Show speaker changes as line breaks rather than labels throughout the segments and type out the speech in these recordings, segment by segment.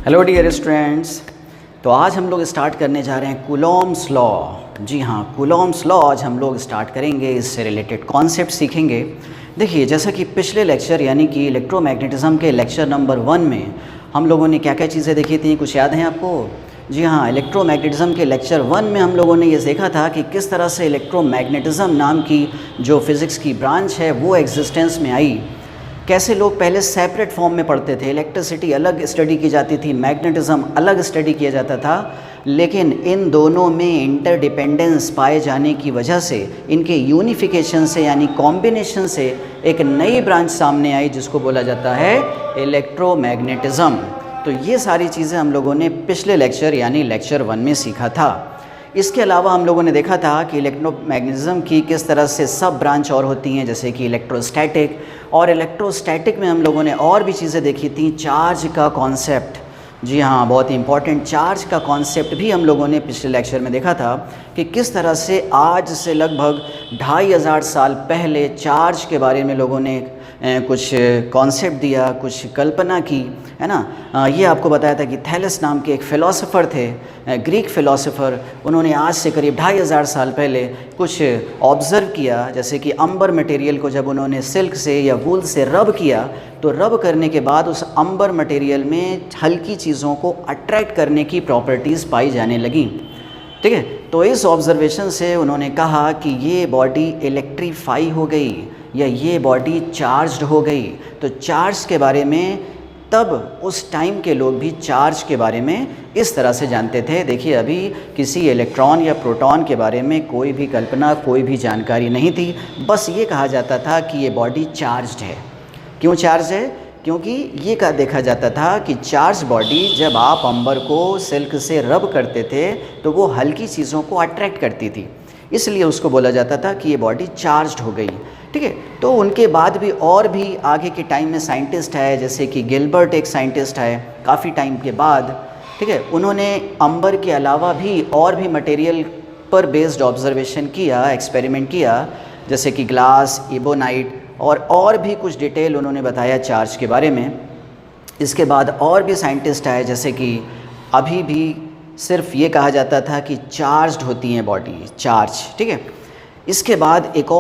Hello dear students. तो आज हम लोग स्टार्ट करने जा रहे हैं कूलॉम्स लॉ। जी हाँ, कूलॉम्स लॉ आज हम लोग स्टार्ट करेंगे, इससे रिलेटेड कॉन्सेप्ट सीखेंगे। देखिए, जैसा कि पिछले लेक्चर यानी कि इलेक्ट्रोमैग्नेटिज्म के लेक्चर नंबर 1 में हम लोगों ने क्या क्या चीज़ें देखी थी, कुछ याद हैं आपको? जी हाँ, इलेक्ट्रोमैग्नेटिज्म के लेक्चर 1 में हम लोगों ने ये देखा था कि किस तरह से इलेक्ट्रोमैग्नेटिज्म नाम की जो फिज़िक्स की ब्रांच है वो एग्जिस्टेंस में आई। कैसे लोग पहले सेपरेट फॉर्म में पढ़ते थे, इलेक्ट्रिसिटी अलग स्टडी की जाती थी, मैग्नेटिज्म अलग स्टडी किया जाता था, लेकिन इन दोनों में इंटरडिपेंडेंस पाए जाने की वजह से, इनके यूनिफिकेशन से यानी कॉम्बिनेशन से एक नई ब्रांच सामने आई जिसको बोला जाता है इलेक्ट्रोमैग्नेटिज्म। तो ये सारी चीज़ें हम लोगों ने पिछले लेक्चर यानी लेक्चर 1 में सीखा था। इसके अलावा हम लोगों ने देखा था कि इलेक्ट्रोमैग्नेटिज्म की किस तरह से सब ब्रांच और होती हैं, जैसे कि इलेक्ट्रोस्टैटिक, और इलेक्ट्रोस्टैटिक में हम लोगों ने और भी चीज़ें देखी थी, चार्ज का कॉन्सेप्ट। जी हाँ, बहुत ही इंपॉर्टेंट चार्ज का कॉन्सेप्ट भी हम लोगों ने पिछले लेक्चर में देखा था कि किस तरह से आज से लगभग 2500 साल पहले चार्ज के बारे में लोगों ने कुछ कॉन्सेप्ट दिया, कुछ कल्पना की, है ना। ये आपको बताया था कि थैलेस नाम के एक फ़िलासफ़र थे, ग्रीक फ़िलासफ़र। उन्होंने आज से करीब 2500 साल पहले कुछ ऑब्ज़र्व किया, जैसे कि अंबर मटेरियल को जब उन्होंने सिल्क से या वूल से रब किया, तो रब करने के बाद उस अंबर मटेरियल में हल्की चीज़ों को अट्रैक्ट करने की प्रॉपर्टीज़ पाई जाने लगी। ठीक है, तो इस ऑब्ज़र्वेशन से उन्होंने कहा कि ये बॉडी इलेक्ट्रीफाई हो गई या ये बॉडी चार्ज्ड हो गई। तो चार्ज के बारे में तब उस टाइम के लोग भी चार्ज के बारे में इस तरह से जानते थे। देखिए, अभी किसी इलेक्ट्रॉन या प्रोटॉन के बारे में कोई भी कल्पना, कोई भी जानकारी नहीं थी। बस ये कहा जाता था कि ये बॉडी चार्ज्ड है। क्यों चार्ज है? क्योंकि ये का देखा जाता था कि चार्ज बॉडी जब आप अंबर को सिल्क से रब करते थे तो वो हल्की चीज़ों को अट्रैक्ट करती थी, इसलिए उसको बोला जाता था कि ये बॉडी चार्ज्ड हो गई। ठीक है, तो उनके बाद भी और भी आगे के टाइम में साइंटिस्ट है, जैसे कि गिलबर्ट एक साइंटिस्ट है काफ़ी टाइम के बाद। ठीक है, उन्होंने अंबर के अलावा भी और भी मटेरियल पर बेस्ड ऑब्जर्वेशन किया, एक्सपेरिमेंट किया, जैसे कि ग्लास, इबोनाइट और भी कुछ डिटेल उन्होंने बताया चार्ज के बारे में। इसके बाद और भी साइंटिस्ट आए, जैसे कि अभी भी सिर्फ ये कहा जाता था कि चार्ज्ड होती हैं बॉडी, चार्ज। ठीक है, इसके बाद एक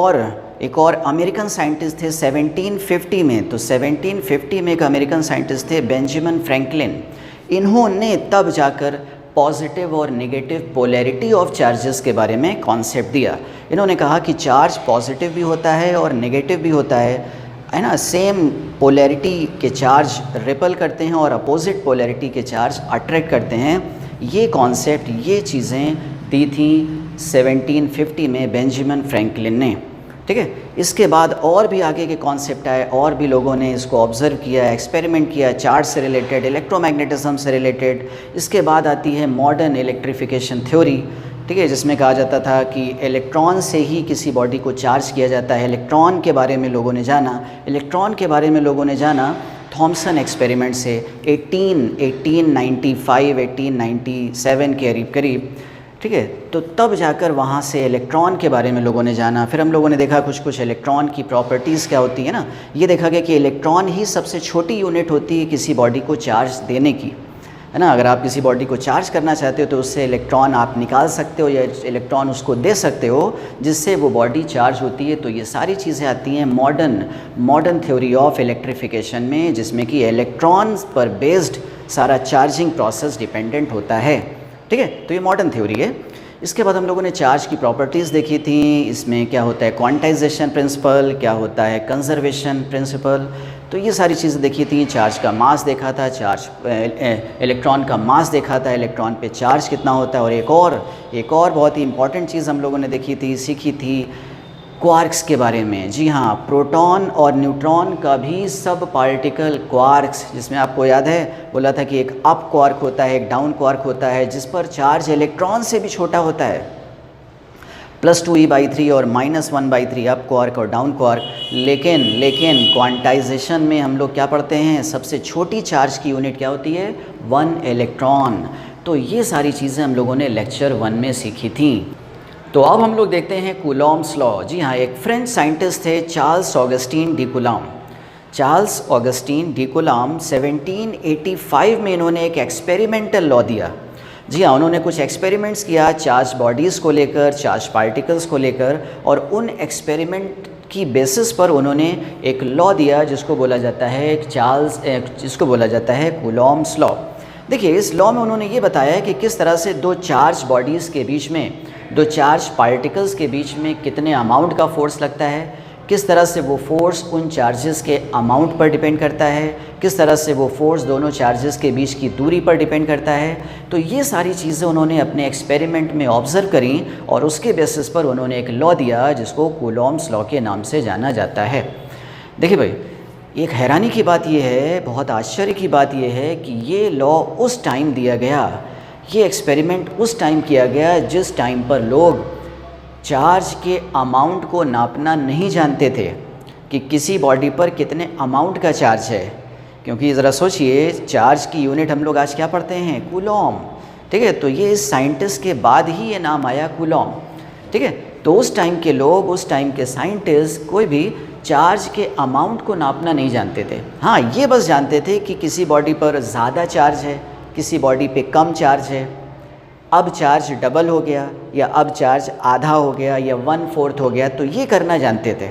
और अमेरिकन साइंटिस्ट थे 1750 में। तो 1750 में एक अमेरिकन साइंटिस्ट थे बेंजामिन फ्रैंकलिन। इन्होंने तब जाकर पॉजिटिव और नेगेटिव पोलैरिटी ऑफ चार्जेस के बारे में कॉन्सेप्ट दिया। इन्होंने कहा कि चार्ज पॉजिटिव भी होता है और नेगेटिव भी होता है ना। सेम पोलैरिटी के चार्ज रिपल करते हैं और अपोजिट पोलैरिटी के चार्ज अट्रैक्ट करते हैं। ये कॉन्सेप्ट, ये चीज़ें दी थी 1750 में बेंजामिन फ्रैंकलिन ने। ठीक है, इसके बाद और भी आगे के कॉन्सेप्ट आए, और भी लोगों ने इसको ऑब्ज़र्व किया, एक्सपेरिमेंट किया चार्ज से रिलेटेड, इलेक्ट्रोमैग्नेटिज्म से रिलेटेड। इसके बाद आती है मॉडर्न इलेक्ट्रिफिकेशन थ्योरी। ठीक है, जिसमें कहा जाता था कि इलेक्ट्रॉन से ही किसी बॉडी को चार्ज किया जाता है। इलेक्ट्रॉन के बारे में लोगों ने जाना, थॉमसन एक्सपेरिमेंट से 1895 1897 के करीब। ठीक है, तो तब जाकर वहाँ से इलेक्ट्रॉन के बारे में लोगों ने जाना। फिर हम लोगों ने देखा कुछ इलेक्ट्रॉन की प्रॉपर्टीज़ क्या होती है ना। ये देखा गया कि इलेक्ट्रॉन ही सबसे छोटी यूनिट होती है किसी बॉडी को चार्ज देने की, है ना। अगर आप किसी बॉडी को चार्ज करना चाहते हो तो उससे इलेक्ट्रॉन आप निकाल सकते हो या इलेक्ट्रॉन उसको दे सकते हो, जिससे वो बॉडी चार्ज होती है। तो ये सारी चीज़ें आती हैं मॉडर्न थ्योरी ऑफ इलेक्ट्रिफिकेशन में, जिसमें कि इलेक्ट्रॉन पर बेस्ड सारा चार्जिंग प्रोसेस डिपेंडेंट होता है। ठीक है, तो ये मॉडर्न थ्योरी है। इसके बाद हम लोगों ने चार्ज की प्रॉपर्टीज़ देखी थी। इसमें क्या होता है क्वांटाइजेशन प्रिंसिपल, क्या होता है कंजर्वेशन प्रिंसिपल, तो ये सारी चीज़ें देखी थी। चार्ज का मास देखा था, इलेक्ट्रॉन का मास देखा था, इलेक्ट्रॉन पे चार्ज कितना होता है। और एक और बहुत ही इंपॉर्टेंट चीज़ हम लोगों ने देखी थी, सीखी थी, क्वार्क्स के बारे में। जी हाँ, प्रोटॉन और न्यूट्रॉन का भी सब पार्टिकल क्वार्क्स, जिसमें आपको याद है बोला था कि एक अप क्वार्क होता है, एक डाउन क्वार्क होता है, जिस पर चार्ज इलेक्ट्रॉन से भी छोटा होता है, +2e/3 और -1/3 अप क्वार्क और डाउन क्वार्क। लेकिन क्वांटाइजेशन में हम लोग क्या पढ़ते हैं, सबसे छोटी चार्ज की यूनिट क्या होती है, 1 इलेक्ट्रॉन। तो ये सारी चीज़ें हम लोगों ने लेक्चर 1 में सीखी थी। तो अब हम लोग देखते हैं कूलॉम्स लॉ। जी हाँ, एक फ्रेंच साइंटिस्ट थे Charles Augustine D Coulomb. Charles Augustine D Coulomb 1785 में इन्होंने एक एक्सपेरिमेंटल लॉ दिया। जी हाँ, उन्होंने कुछ एक्सपेरिमेंट्स किया चार्ज बॉडीज़ को लेकर, चार्ज पार्टिकल्स को लेकर, और उन एक्सपेरिमेंट की बेसिस पर उन्होंने एक लॉ दिया जिसको बोला जाता है जिसको बोला जाता है कूलॉम्स लॉ। देखिए, इस लॉ में उन्होंने ये बताया कि किस तरह से दो चार्ज बॉडीज़ के बीच में, दो चार्ज पार्टिकल्स के बीच में कितने अमाउंट का फोर्स लगता है, किस तरह से वो फोर्स उन चार्जेस के अमाउंट पर डिपेंड करता है, किस तरह से वो फोर्स दोनों चार्जेस के बीच की दूरी पर डिपेंड करता है। तो ये सारी चीज़ें उन्होंने अपने एक्सपेरिमेंट में ऑब्ज़र्व करी और उसके बेसिस पर उन्होंने एक लॉ दिया जिसको कूलॉम्स लॉ के नाम से जाना जाता है। देखिए भाई, एक हैरानी की बात यह है, बहुत आश्चर्य की बात यह है कि ये लॉ उस टाइम दिया गया, ये एक्सपेरिमेंट उस टाइम किया गया जिस टाइम पर लोग चार्ज के अमाउंट को नापना नहीं जानते थे कि किसी बॉडी पर कितने अमाउंट का चार्ज है। क्योंकि ज़रा सोचिए, चार्ज की यूनिट हम लोग आज क्या पढ़ते हैं, कूलॉम, ठीक है। तो ये इस साइंटिस्ट के बाद ही ये नाम आया कूलॉम, ठीक है। तो उस टाइम के लोग, उस टाइम के साइंटिस्ट कोई भी चार्ज के अमाउंट को नापना नहीं जानते थे। हाँ, ये बस जानते थे कि किसी बॉडी पर ज़्यादा चार्ज है, किसी बॉडी पे कम चार्ज है, अब चार्ज डबल हो गया या अब चार्ज आधा हो गया या 1/4 हो गया, तो ये करना जानते थे,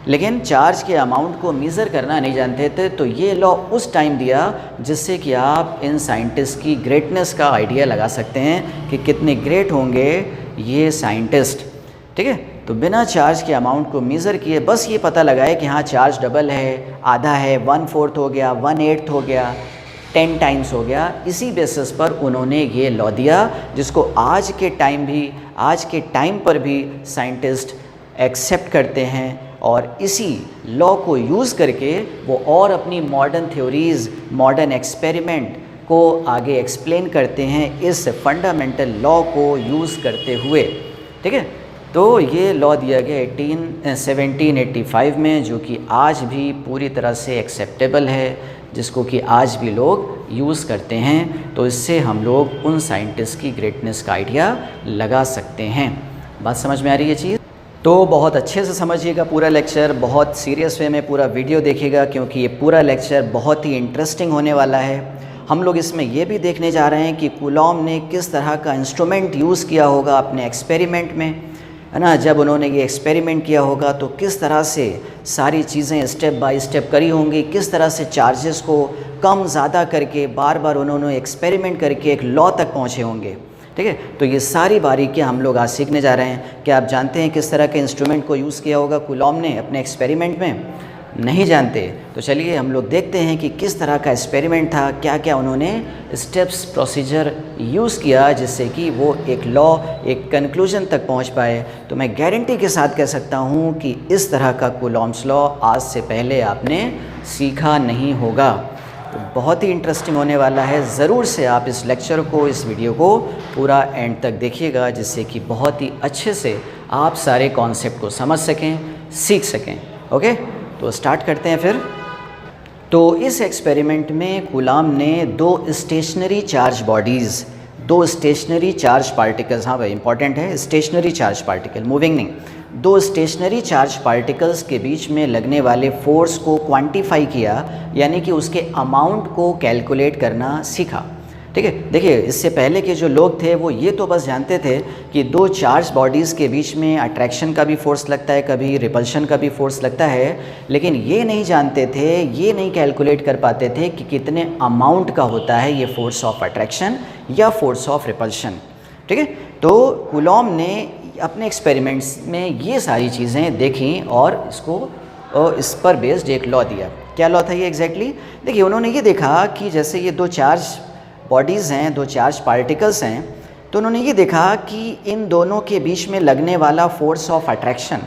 लेकिन चार्ज के अमाउंट को मेज़र करना नहीं जानते थे। तो ये लॉ उस टाइम दिया जिससे कि आप इन साइंटिस्ट की ग्रेटनेस का आइडिया लगा सकते हैं कि कितने ग्रेट होंगे ये साइंटिस्ट, ठीक है। तो बिना चार्ज के अमाउंट को मेज़र किए बस ये पता लगाए कि हाँ चार्ज डबल है, आधा है, 1/4 हो गया, 1/8 हो गया, 10 टाइम्स हो गया। इसी बेसिस पर उन्होंने ये लॉ दिया जिसको आज के टाइम पर भी साइंटिस्ट एक्सेप्ट करते हैं और इसी लॉ को यूज़ करके वो और अपनी मॉडर्न थ्योरीज़, मॉडर्न एक्सपेरिमेंट को आगे एक्सप्लेन करते हैं इस फंडामेंटल लॉ को यूज़ करते हुए, ठीक है। तो ये लॉ दिया गया 1785 में, जो कि आज भी पूरी तरह से एक्सेप्टेबल है, जिसको कि आज भी लोग यूज़ करते हैं। तो इससे हम लोग उन साइंटिस्ट की ग्रेटनेस का आइडिया लगा सकते हैं। बात समझ में आ रही है चीज़? तो बहुत अच्छे से समझिएगा पूरा लेक्चर, बहुत सीरियस वे में पूरा वीडियो देखिएगा क्योंकि ये पूरा लेक्चर बहुत ही इंटरेस्टिंग होने वाला है। हम लोग इसमें ये भी देखने जा रहे हैं कि कूलॉम ने किस तरह का इंस्ट्रूमेंट यूज़ किया होगा अपने एक्सपेरिमेंट में, है ना। जब उन्होंने ये एक्सपेरिमेंट किया होगा तो किस तरह से सारी चीज़ें स्टेप बाय स्टेप करी होंगी, किस तरह से चार्जेस को कम ज़्यादा करके बार बार उन्होंने एक्सपेरिमेंट करके एक लॉ तक पहुँचे होंगे, ठीक है। तो ये सारी बारीकियाँ हम लोग आज सीखने जा रहे हैं। क्या आप जानते हैं किस तरह के इंस्ट्रूमेंट को यूज़ किया होगा कूलॉम ने अपने एक्सपेरिमेंट में? नहीं जानते? तो चलिए हम लोग देखते हैं कि किस तरह का एक्सपेरिमेंट था, क्या क्या उन्होंने स्टेप्स, प्रोसीजर यूज़ किया जिससे कि वो एक लॉ, एक कंक्लूजन तक पहुंच पाए। तो मैं गारंटी के साथ कह सकता हूं कि इस तरह का कूलॉम्स लॉ आज से पहले आपने सीखा नहीं होगा। तो बहुत ही इंटरेस्टिंग होने वाला है। ज़रूर से आप इस लेक्चर को, इस वीडियो को पूरा एंड तक देखिएगा जिससे कि बहुत ही अच्छे से आप सारे कॉन्सेप्ट को समझ सकें, सीख सकें। ओके, तो स्टार्ट करते हैं फिर। तो इस एक्सपेरिमेंट में कूलॉम ने दो स्टेशनरी चार्ज बॉडीज़, दो स्टेशनरी चार्ज पार्टिकल्स, हाँ भाई इंपॉर्टेंट है, स्टेशनरी चार्ज पार्टिकल, मूविंग नहीं, दो स्टेशनरी चार्ज पार्टिकल्स के बीच में लगने वाले फोर्स को क्वांटिफाई किया, यानी कि उसके अमाउंट को कैलकुलेट करना सीखा, ठीक है। देखिए, इससे पहले के जो लोग थे वो ये तो बस जानते थे कि दो चार्ज बॉडीज़ के बीच में अट्रैक्शन का भी फोर्स लगता है, कभी रिपल्शन का भी फोर्स लगता है, लेकिन ये नहीं जानते थे, ये नहीं कैलकुलेट कर पाते थे कि कितने अमाउंट का होता है ये फोर्स ऑफ अट्रैक्शन या फोर्स ऑफ रिपल्शन, ठीक है। तो कूलॉम ने अपने एक्सपेरिमेंट्स में ये सारी चीज़ें देखी और इस पर बेस्ड एक लॉ दिया। क्या लॉ था ये एग्जैक्टली? देखिए, उन्होंने ये देखा कि जैसे ये दो चार्ज बॉडीज़ हैं, दो चार्ज पार्टिकल्स हैं, तो उन्होंने ये देखा कि इन दोनों के बीच में लगने वाला फोर्स ऑफ अट्रैक्शन,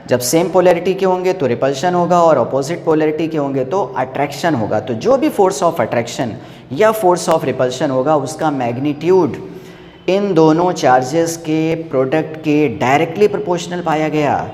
जब सेम पोलैरिटी के होंगे तो रिपल्शन होगा और अपोजिट पोलैरिटी के होंगे तो अट्रैक्शन होगा। तो जो भी फोर्स ऑफ अट्रैक्शन या फोर्स ऑफ रिपल्शन होगा उसका मैग्नीट्यूड इन दोनों चार्जेस के प्रोडक्ट के डायरेक्टली प्रोपोर्शनल पाया गया।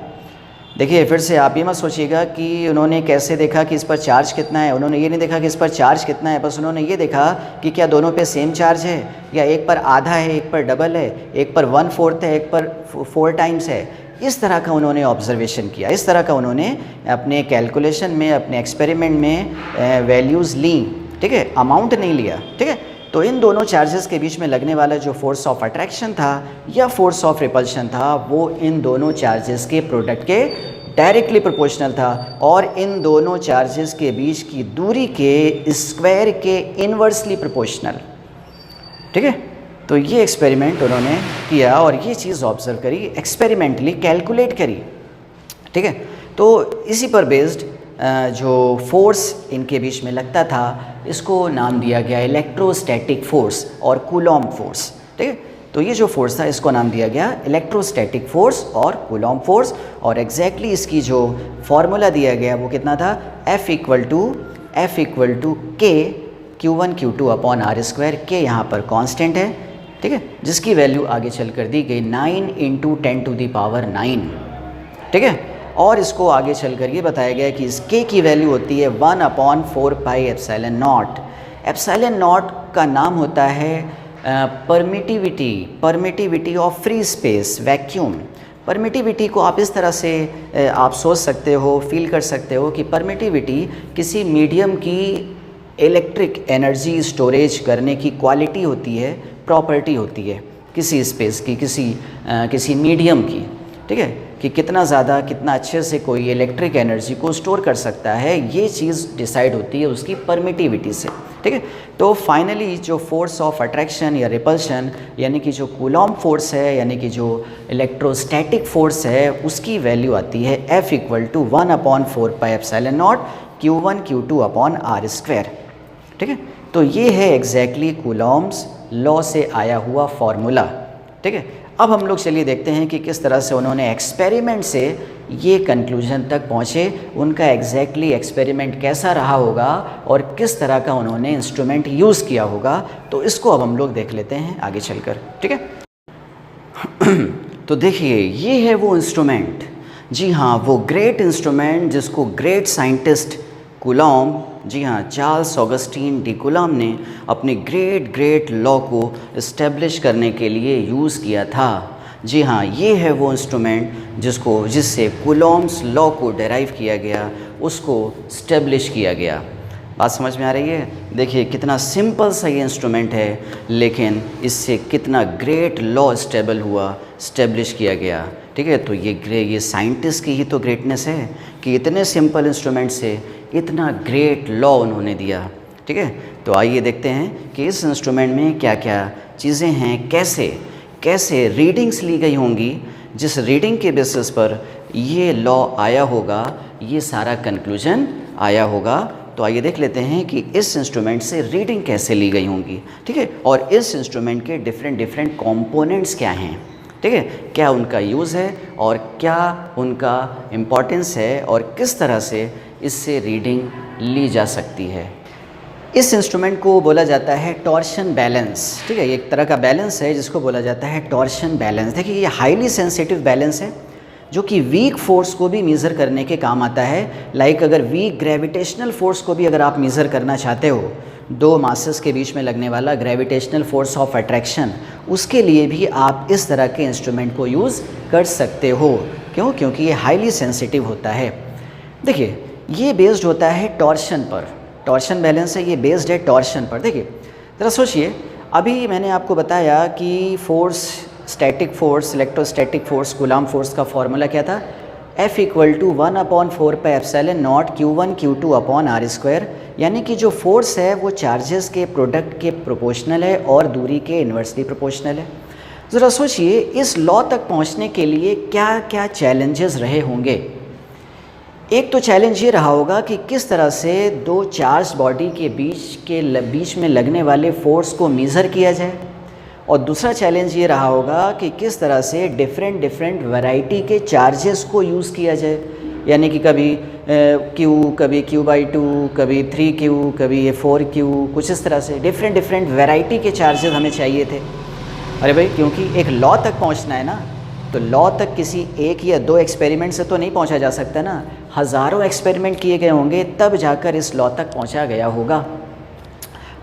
देखिए, फिर से आप ये मत सोचिएगा कि उन्होंने कैसे देखा कि इस पर चार्ज कितना है। उन्होंने ये नहीं देखा कि इस पर चार्ज कितना है, बस उन्होंने ये देखा कि क्या दोनों पे सेम चार्ज है या एक पर आधा है, एक पर डबल है, एक पर 1/4 है, एक पर 4 टाइम्स है। इस तरह का उन्होंने ऑब्जर्वेशन किया, इस तरह का उन्होंने अपने कैलकुलेशन में, अपने एक्सपेरिमेंट में वैल्यूज़ ली, ठीक है, अमाउंट नहीं लिया, ठीक है। तो इन दोनों चार्जेस के बीच में लगने वाला जो फोर्स ऑफ अट्रैक्शन था या फोर्स ऑफ रिपल्शन था वो इन दोनों चार्जेस के प्रोडक्ट के डायरेक्टली प्रोपोर्शनल था और इन दोनों चार्जेस के बीच की दूरी के स्क्वायर के इन्वर्सली प्रोपोर्शनल, ठीक है। तो ये एक्सपेरिमेंट उन्होंने किया और ये चीज़ ऑब्जर्व करी, एक्सपेरिमेंटली कैलकुलेट करी, ठीक है। तो इसी पर बेस्ड जो फोर्स इनके बीच में लगता था इसको नाम दिया गया इलेक्ट्रोस्टैटिक फोर्स और कूलॉम फोर्स, ठीक है। तो ये जो फोर्स था इसको नाम दिया गया इलेक्ट्रोस्टैटिक फोर्स और कूलॉम फोर्स और एग्जैक्टली इसकी जो फॉर्मूला दिया गया वो कितना था, F equal to K Q1 Q2 upon R square. K यहाँ पर कांस्टेंट है, ठीक है, जिसकी वैल्यू आगे चल कर दी गई 9 × 10⁹, ठीक है। और इसको आगे चल कर ये बताया गया कि इस K की वैल्यू होती है 1/4πε0। ε0 का नाम होता है permittivity of free space, vacuum. Permittivity को आप इस तरह से आप सोच सकते हो, फील कर सकते हो कि परमिटिविटी किसी मीडियम की इलेक्ट्रिक एनर्जी स्टोरेज करने की क्वालिटी होती है, प्रॉपर्टी होती है किसी स्पेस की, किसी मीडियम की, ठीक है, कि कितना ज़्यादा, कितना अच्छे से कोई इलेक्ट्रिक एनर्जी को स्टोर कर सकता है, ये चीज़ डिसाइड होती है उसकी परमिटिविटी से, ठीक है। तो फाइनली जो फोर्स ऑफ अट्रैक्शन या रिपल्शन यानी कि जो कूलॉम फोर्स है, यानी कि जो इलेक्ट्रोस्टैटिक फोर्स है, उसकी वैल्यू आती है F equal to 1/4πε0 Q1 Q2 upon R square, ठीक है। तो ये है एग्जैक्टली कूलॉम्स लॉ से आया हुआ फॉर्मूला, ठीक है। अब हम लोग चलिए देखते हैं कि किस तरह से उन्होंने एक्सपेरिमेंट से ये कंक्लूजन तक पहुँचे, उनका एग्जैक्टली एक्सपेरिमेंट कैसा रहा होगा और किस तरह का उन्होंने इंस्ट्रूमेंट यूज़ किया होगा। तो इसको अब हम लोग देख लेते हैं आगे चलकर, ठीक है। तो देखिए ये है वो इंस्ट्रूमेंट, जी हाँ, वो ग्रेट इंस्ट्रूमेंट जिसको ग्रेट साइंटिस्ट कूलॉम, जी हाँ, चार्ल्स ऑगस्टीन डी कूलॉम ने अपने ग्रेट लॉ को इस्टेब्लिश करने के लिए यूज़ किया था। जी हाँ, ये है वो इंस्ट्रूमेंट जिससे कूलॉम्स लॉ को डेराइव किया गया, उसको इस्टेब्लिश किया गया। बात समझ में आ रही है? देखिए कितना सिंपल सा ये इंस्ट्रूमेंट है, लेकिन इससे कितना ग्रेट लॉ इस्टेब्लिश किया गया, ठीक है। तो ये साइंटिस्ट की ही तो ग्रेटनेस है कि इतने सिंपल इंस्ट्रूमेंट से इतना ग्रेट लॉ उन्होंने दिया, ठीक है। तो आइए देखते हैं कि इस इंस्ट्रूमेंट में क्या क्या चीज़ें हैं, कैसे रीडिंग्स ली गई होंगी, जिस रीडिंग के बेसिस पर ये लॉ आया होगा, ये सारा कंक्लूजन आया होगा। तो आइए देख लेते हैं कि इस इंस्ट्रूमेंट से रीडिंग कैसे ली गई होंगी, ठीक है, और इस इंस्ट्रूमेंट के डिफरेंट कंपोनेंट्स क्या हैं, ठीक है, क्या उनका यूज़ है और क्या उनका इम्पोर्टेंस है और किस तरह से इससे रीडिंग ली जा सकती है। इस इंस्ट्रूमेंट को बोला जाता है टॉर्शन बैलेंस, ठीक है, एक तरह का बैलेंस है जिसको बोला जाता है टॉर्शन बैलेंस। देखिए ये हाईली सेंसिटिव बैलेंस है जो कि वीक फोर्स को भी मेज़र करने के काम आता है। लाइक अगर वीक ग्रेविटेशनल फोर्स को भी अगर आप मेज़र करना चाहते हो, दो मासेस के बीच में लगने वाला ग्रेविटेशनल फोर्स ऑफ अट्रैक्शन, उसके लिए भी आप इस तरह के इंस्ट्रूमेंट को यूज़ कर सकते हो। क्यों? क्योंकि ये हाईली सेंसिटिव होता है। देखिए ये बेस्ड होता है टॉर्शन पर, टॉर्शन बैलेंस है, ये बेस्ड है टॉर्शन पर। देखिए ज़रा सोचिए, अभी मैंने आपको बताया कि force, static force, electrostatic force, Coulomb force का फॉर्मूला क्या था, F equal to 1/4πε0 Q1 Q2 upon R square. यानी कि जो फोर्स है वो चार्जेस के प्रोडक्ट के प्रोपोर्शनल है और दूरी के इन्वर्सली प्रोपोर्शनल है। ज़रा सोचिए इस लॉ तक पहुंचने के लिए क्या क्या चैलेंजेस रहे होंगे। एक तो चैलेंज ये रहा होगा कि किस तरह से दो चार्ज बॉडी के बीच में लगने वाले फोर्स को मेज़र किया जाए, और दूसरा चैलेंज ये रहा होगा कि किस तरह से डिफरेंट वैरायटी के चार्जेस को यूज़ किया जाए। यानी कि कभी Q, कभी Q/2, कभी 3Q, कभी 4Q, कुछ इस तरह से डिफरेंट वैरायटी के चार्जेस हमें चाहिए थे। अरे भाई, क्योंकि एक लॉ तक पहुंचना है ना, तो लॉ तक किसी एक या दो एक्सपेरिमेंट से तो नहीं पहुंचा जा सकता ना, हज़ारों एक्सपेरिमेंट किए गए होंगे तब जाकर इस लॉ तक पहुंचा गया होगा।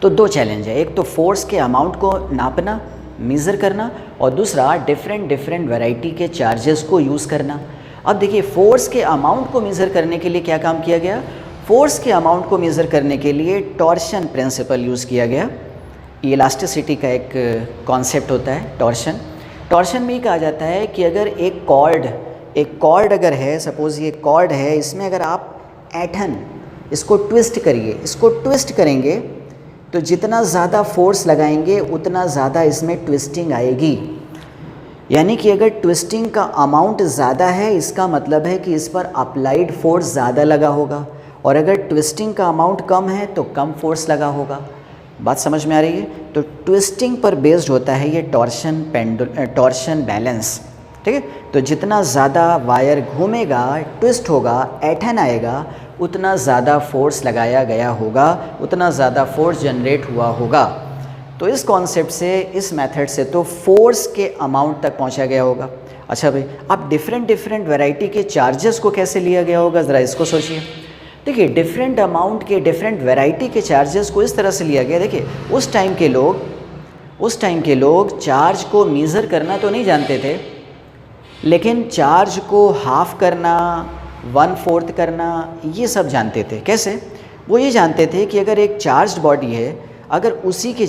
तो दो चैलेंज है, एक तो फोर्स के अमाउंट को नापना, मेज़र करना, और दूसरा डिफरेंट वैरायटी के चार्जेस को यूज़ करना। अब देखिए फोर्स के अमाउंट को मेज़र करने के लिए क्या काम किया गया, फोर्स के अमाउंट को मेज़र करने के लिए टॉर्शन प्रिंसिपल यूज़ किया गया। इलास्टिसिटी का एक कॉन्सेप्ट होता है टॉर्शन। टॉर्शन में ये कहा जाता है कि अगर एक कॉर्ड अगर है, सपोज़ ये कॉर्ड है, इसमें अगर आप ऐंठन इसको ट्विस्ट करिए, इसको ट्विस्ट करेंगे तो जितना ज़्यादा फोर्स लगाएंगे उतना ज़्यादा इसमें ट्विस्टिंग आएगी। यानी कि अगर ट्विस्टिंग का अमाउंट ज़्यादा है इसका मतलब है कि इस पर अप्लाइड फोर्स ज़्यादा लगा होगा, और अगर ट्विस्टिंग का अमाउंट कम है तो कम फोर्स लगा होगा। बात समझ में आ रही है? तो ट्विस्टिंग पर बेस्ड होता है ये टॉर्शन बैलेंस, ठीक है। तो जितना ज़्यादा वायर घूमेगा, ट्विस्ट होगा, ऐंठन आएगा, उतना ज़्यादा फोर्स लगाया गया होगा, उतना ज़्यादा फोर्स जनरेट हुआ होगा। तो इस कॉन्सेप्ट से, इस मेथड से तो फोर्स के अमाउंट तक पहुंचा गया होगा। अच्छा भाई, अब डिफरेंट वैरायटी के चार्जेस को कैसे लिया गया होगा, ज़रा इसको सोचिए। देखिए डिफरेंट अमाउंट के, डिफरेंट वैरायटी के चार्जेस को इस तरह से लिया गया। देखिए उस टाइम के लोग चार्ज को मेज़र करना तो नहीं जानते थे, लेकिन चार्ज को हाफ करना, 1/4 करना, ये सब जानते थे। कैसे? वो ये जानते थे कि अगर एक चार्ज्ड बॉडी है, अगर उसी के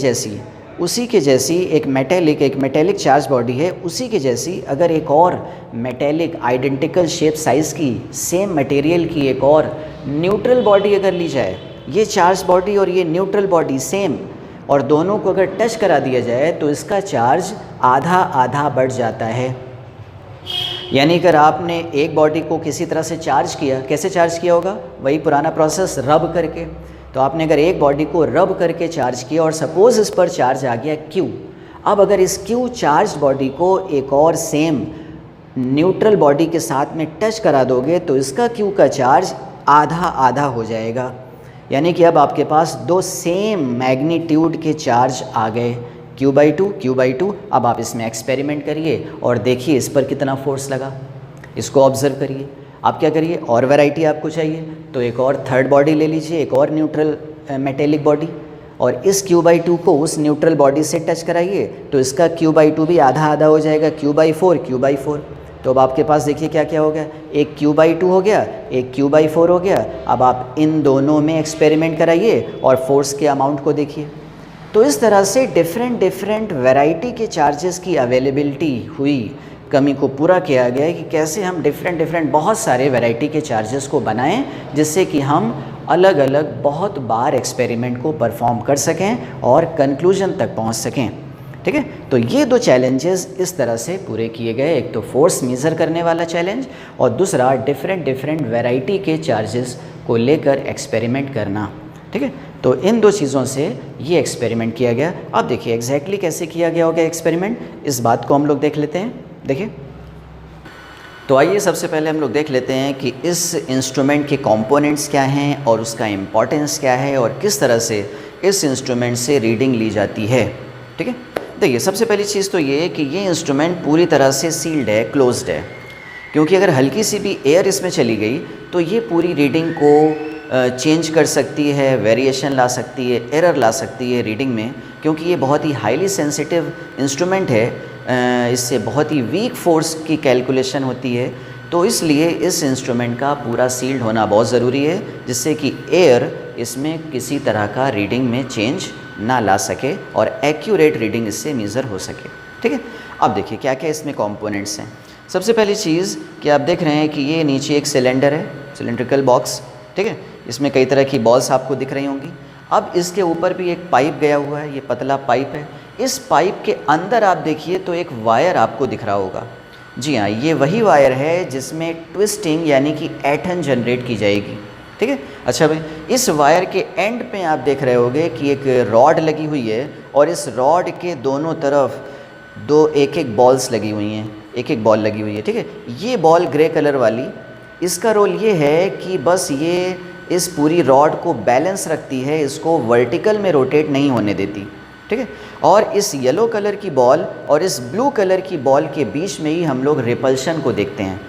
जैसी एक मेटेलिक चार्ज बॉडी है, उसी के जैसी अगर एक और मेटेलिक आइडेंटिकल शेप साइज़ की, सेम मटेरियल की एक और न्यूट्रल बॉडी अगर ली जाए, ये चार्ज बॉडी और ये न्यूट्रल बॉडी सेम, और दोनों को अगर टच करा दिया जाए तो इसका चार्ज आधा आधा बढ़ जाता है। यानी अगर आपने एक बॉडी को किसी तरह से चार्ज किया, कैसे चार्ज किया होगा? वही पुराना प्रोसेस, रब करके। तो आपने अगर एक बॉडी को रब करके चार्ज किया और सपोज़ इस पर चार्ज आ गया Q। अब अगर इस Q चार्ज बॉडी को एक और सेम न्यूट्रल बॉडी के साथ में टच करा दोगे तो इसका Q का चार्ज आधा आधा हो जाएगा। यानी कि अब आपके पास दो सेम मैग्नीट्यूड के चार्ज आ गए, Q/2। अब आप इसमें एक्सपेरिमेंट करिए और देखिए इस पर कितना फोर्स लगा, इसको ऑब्ज़र्व करिए। आप क्या करिए, और वैरायटी आपको चाहिए तो एक और थर्ड बॉडी ले लीजिए, एक और न्यूट्रल मेटेलिक बॉडी, और इस Q/2 को उस न्यूट्रल बॉडी से टच कराइए तो इसका Q/2 भी आधा आधा हो जाएगा, Q/4। तो अब आपके पास देखिए क्या क्या हो गया, एक Q/2 हो गया, एक Q/4 हो गया। अब आप इन दोनों में एक्सपेरिमेंट कराइए और फोर्स के अमाउंट को देखिए। तो इस तरह से डिफरेंट वैरायटी के चार्जेस की अवेलेबिलिटी हुई, कमी को पूरा किया गया है कि कैसे हम डिफरेंट बहुत सारे वैरायटी के चार्जेस को बनाएं, जिससे कि हम अलग अलग बहुत बार एक्सपेरिमेंट को परफॉर्म कर सकें और कंक्लूजन तक पहुंच सकें। ठीक है, तो ये दो चैलेंजेस इस तरह से पूरे किए गए, एक तो फोर्स मेज़र करने वाला चैलेंज और दूसरा डिफरेंट वैरायटी के चार्जेस को लेकर एक्सपेरिमेंट करना। ठीक है, तो इन दो चीज़ों से ये एक्सपेरिमेंट किया गया। अब देखिए एग्जैक्टली कैसे किया गया होगा एक्सपेरिमेंट, इस बात को हम लोग देख लेते हैं। देखिए, तो आइए सबसे पहले हम लोग देख लेते हैं कि इस इंस्ट्रूमेंट के कंपोनेंट्स क्या हैं और उसका इम्पोर्टेंस क्या है और किस तरह से इस इंस्ट्रूमेंट से रीडिंग ली जाती है। ठीक है, देखिए सबसे पहली चीज़ तो ये है कि ये इंस्ट्रूमेंट पूरी तरह से सील्ड है, क्लोज्ड है, क्योंकि अगर हल्की सी भी एयर इसमें चली गई तो ये पूरी रीडिंग को चेंज कर सकती है, वेरिएशन ला सकती है, एरर ला सकती है रीडिंग में, क्योंकि ये बहुत ही हाईली सेंसिटिव इंस्ट्रूमेंट है। इससे बहुत ही वीक फोर्स की कैलकुलेशन होती है, तो इसलिए इस इंस्ट्रूमेंट का पूरा सील्ड होना बहुत ज़रूरी है, जिससे कि एयर इसमें किसी तरह का रीडिंग में चेंज ना ला सके और एक्यूरेट रीडिंग इससे मेज़र हो सके। ठीक है, अब देखिए क्या क्या इसमें कंपोनेंट्स हैं। सबसे पहली चीज़ कि आप देख रहे हैं कि ये नीचे एक सिलेंडर है, सिलेंड्रिकल बॉक्स। ठीक है, इसमें कई तरह की बॉल्स आपको दिख रही होंगी। अब इसके ऊपर भी एक पाइप गया हुआ है, ये पतला पाइप है। इस पाइप के अंदर आप देखिए तो एक वायर आपको दिख रहा होगा। जी हाँ, ये वही वायर है जिसमें ट्विस्टिंग यानी कि ऐंठन जनरेट की जाएगी। ठीक है, अच्छा भाई, इस वायर के एंड पे आप देख रहे होंगे कि एक रॉड लगी हुई है और इस रॉड के दोनों तरफ दो एक बॉल्स लगी हुई हैं, एक बॉल लगी हुई है। ठीक है, ये बॉल ग्रे कलर वाली, इसका रोल ये है कि बस ये इस पूरी रॉड को बैलेंस रखती है, इसको वर्टिकल में रोटेट नहीं होने देती। ठीक है, और इस येलो कलर की बॉल और इस ब्लू कलर की बॉल के बीच में ही हम लोग रिपल्शन को देखते हैं।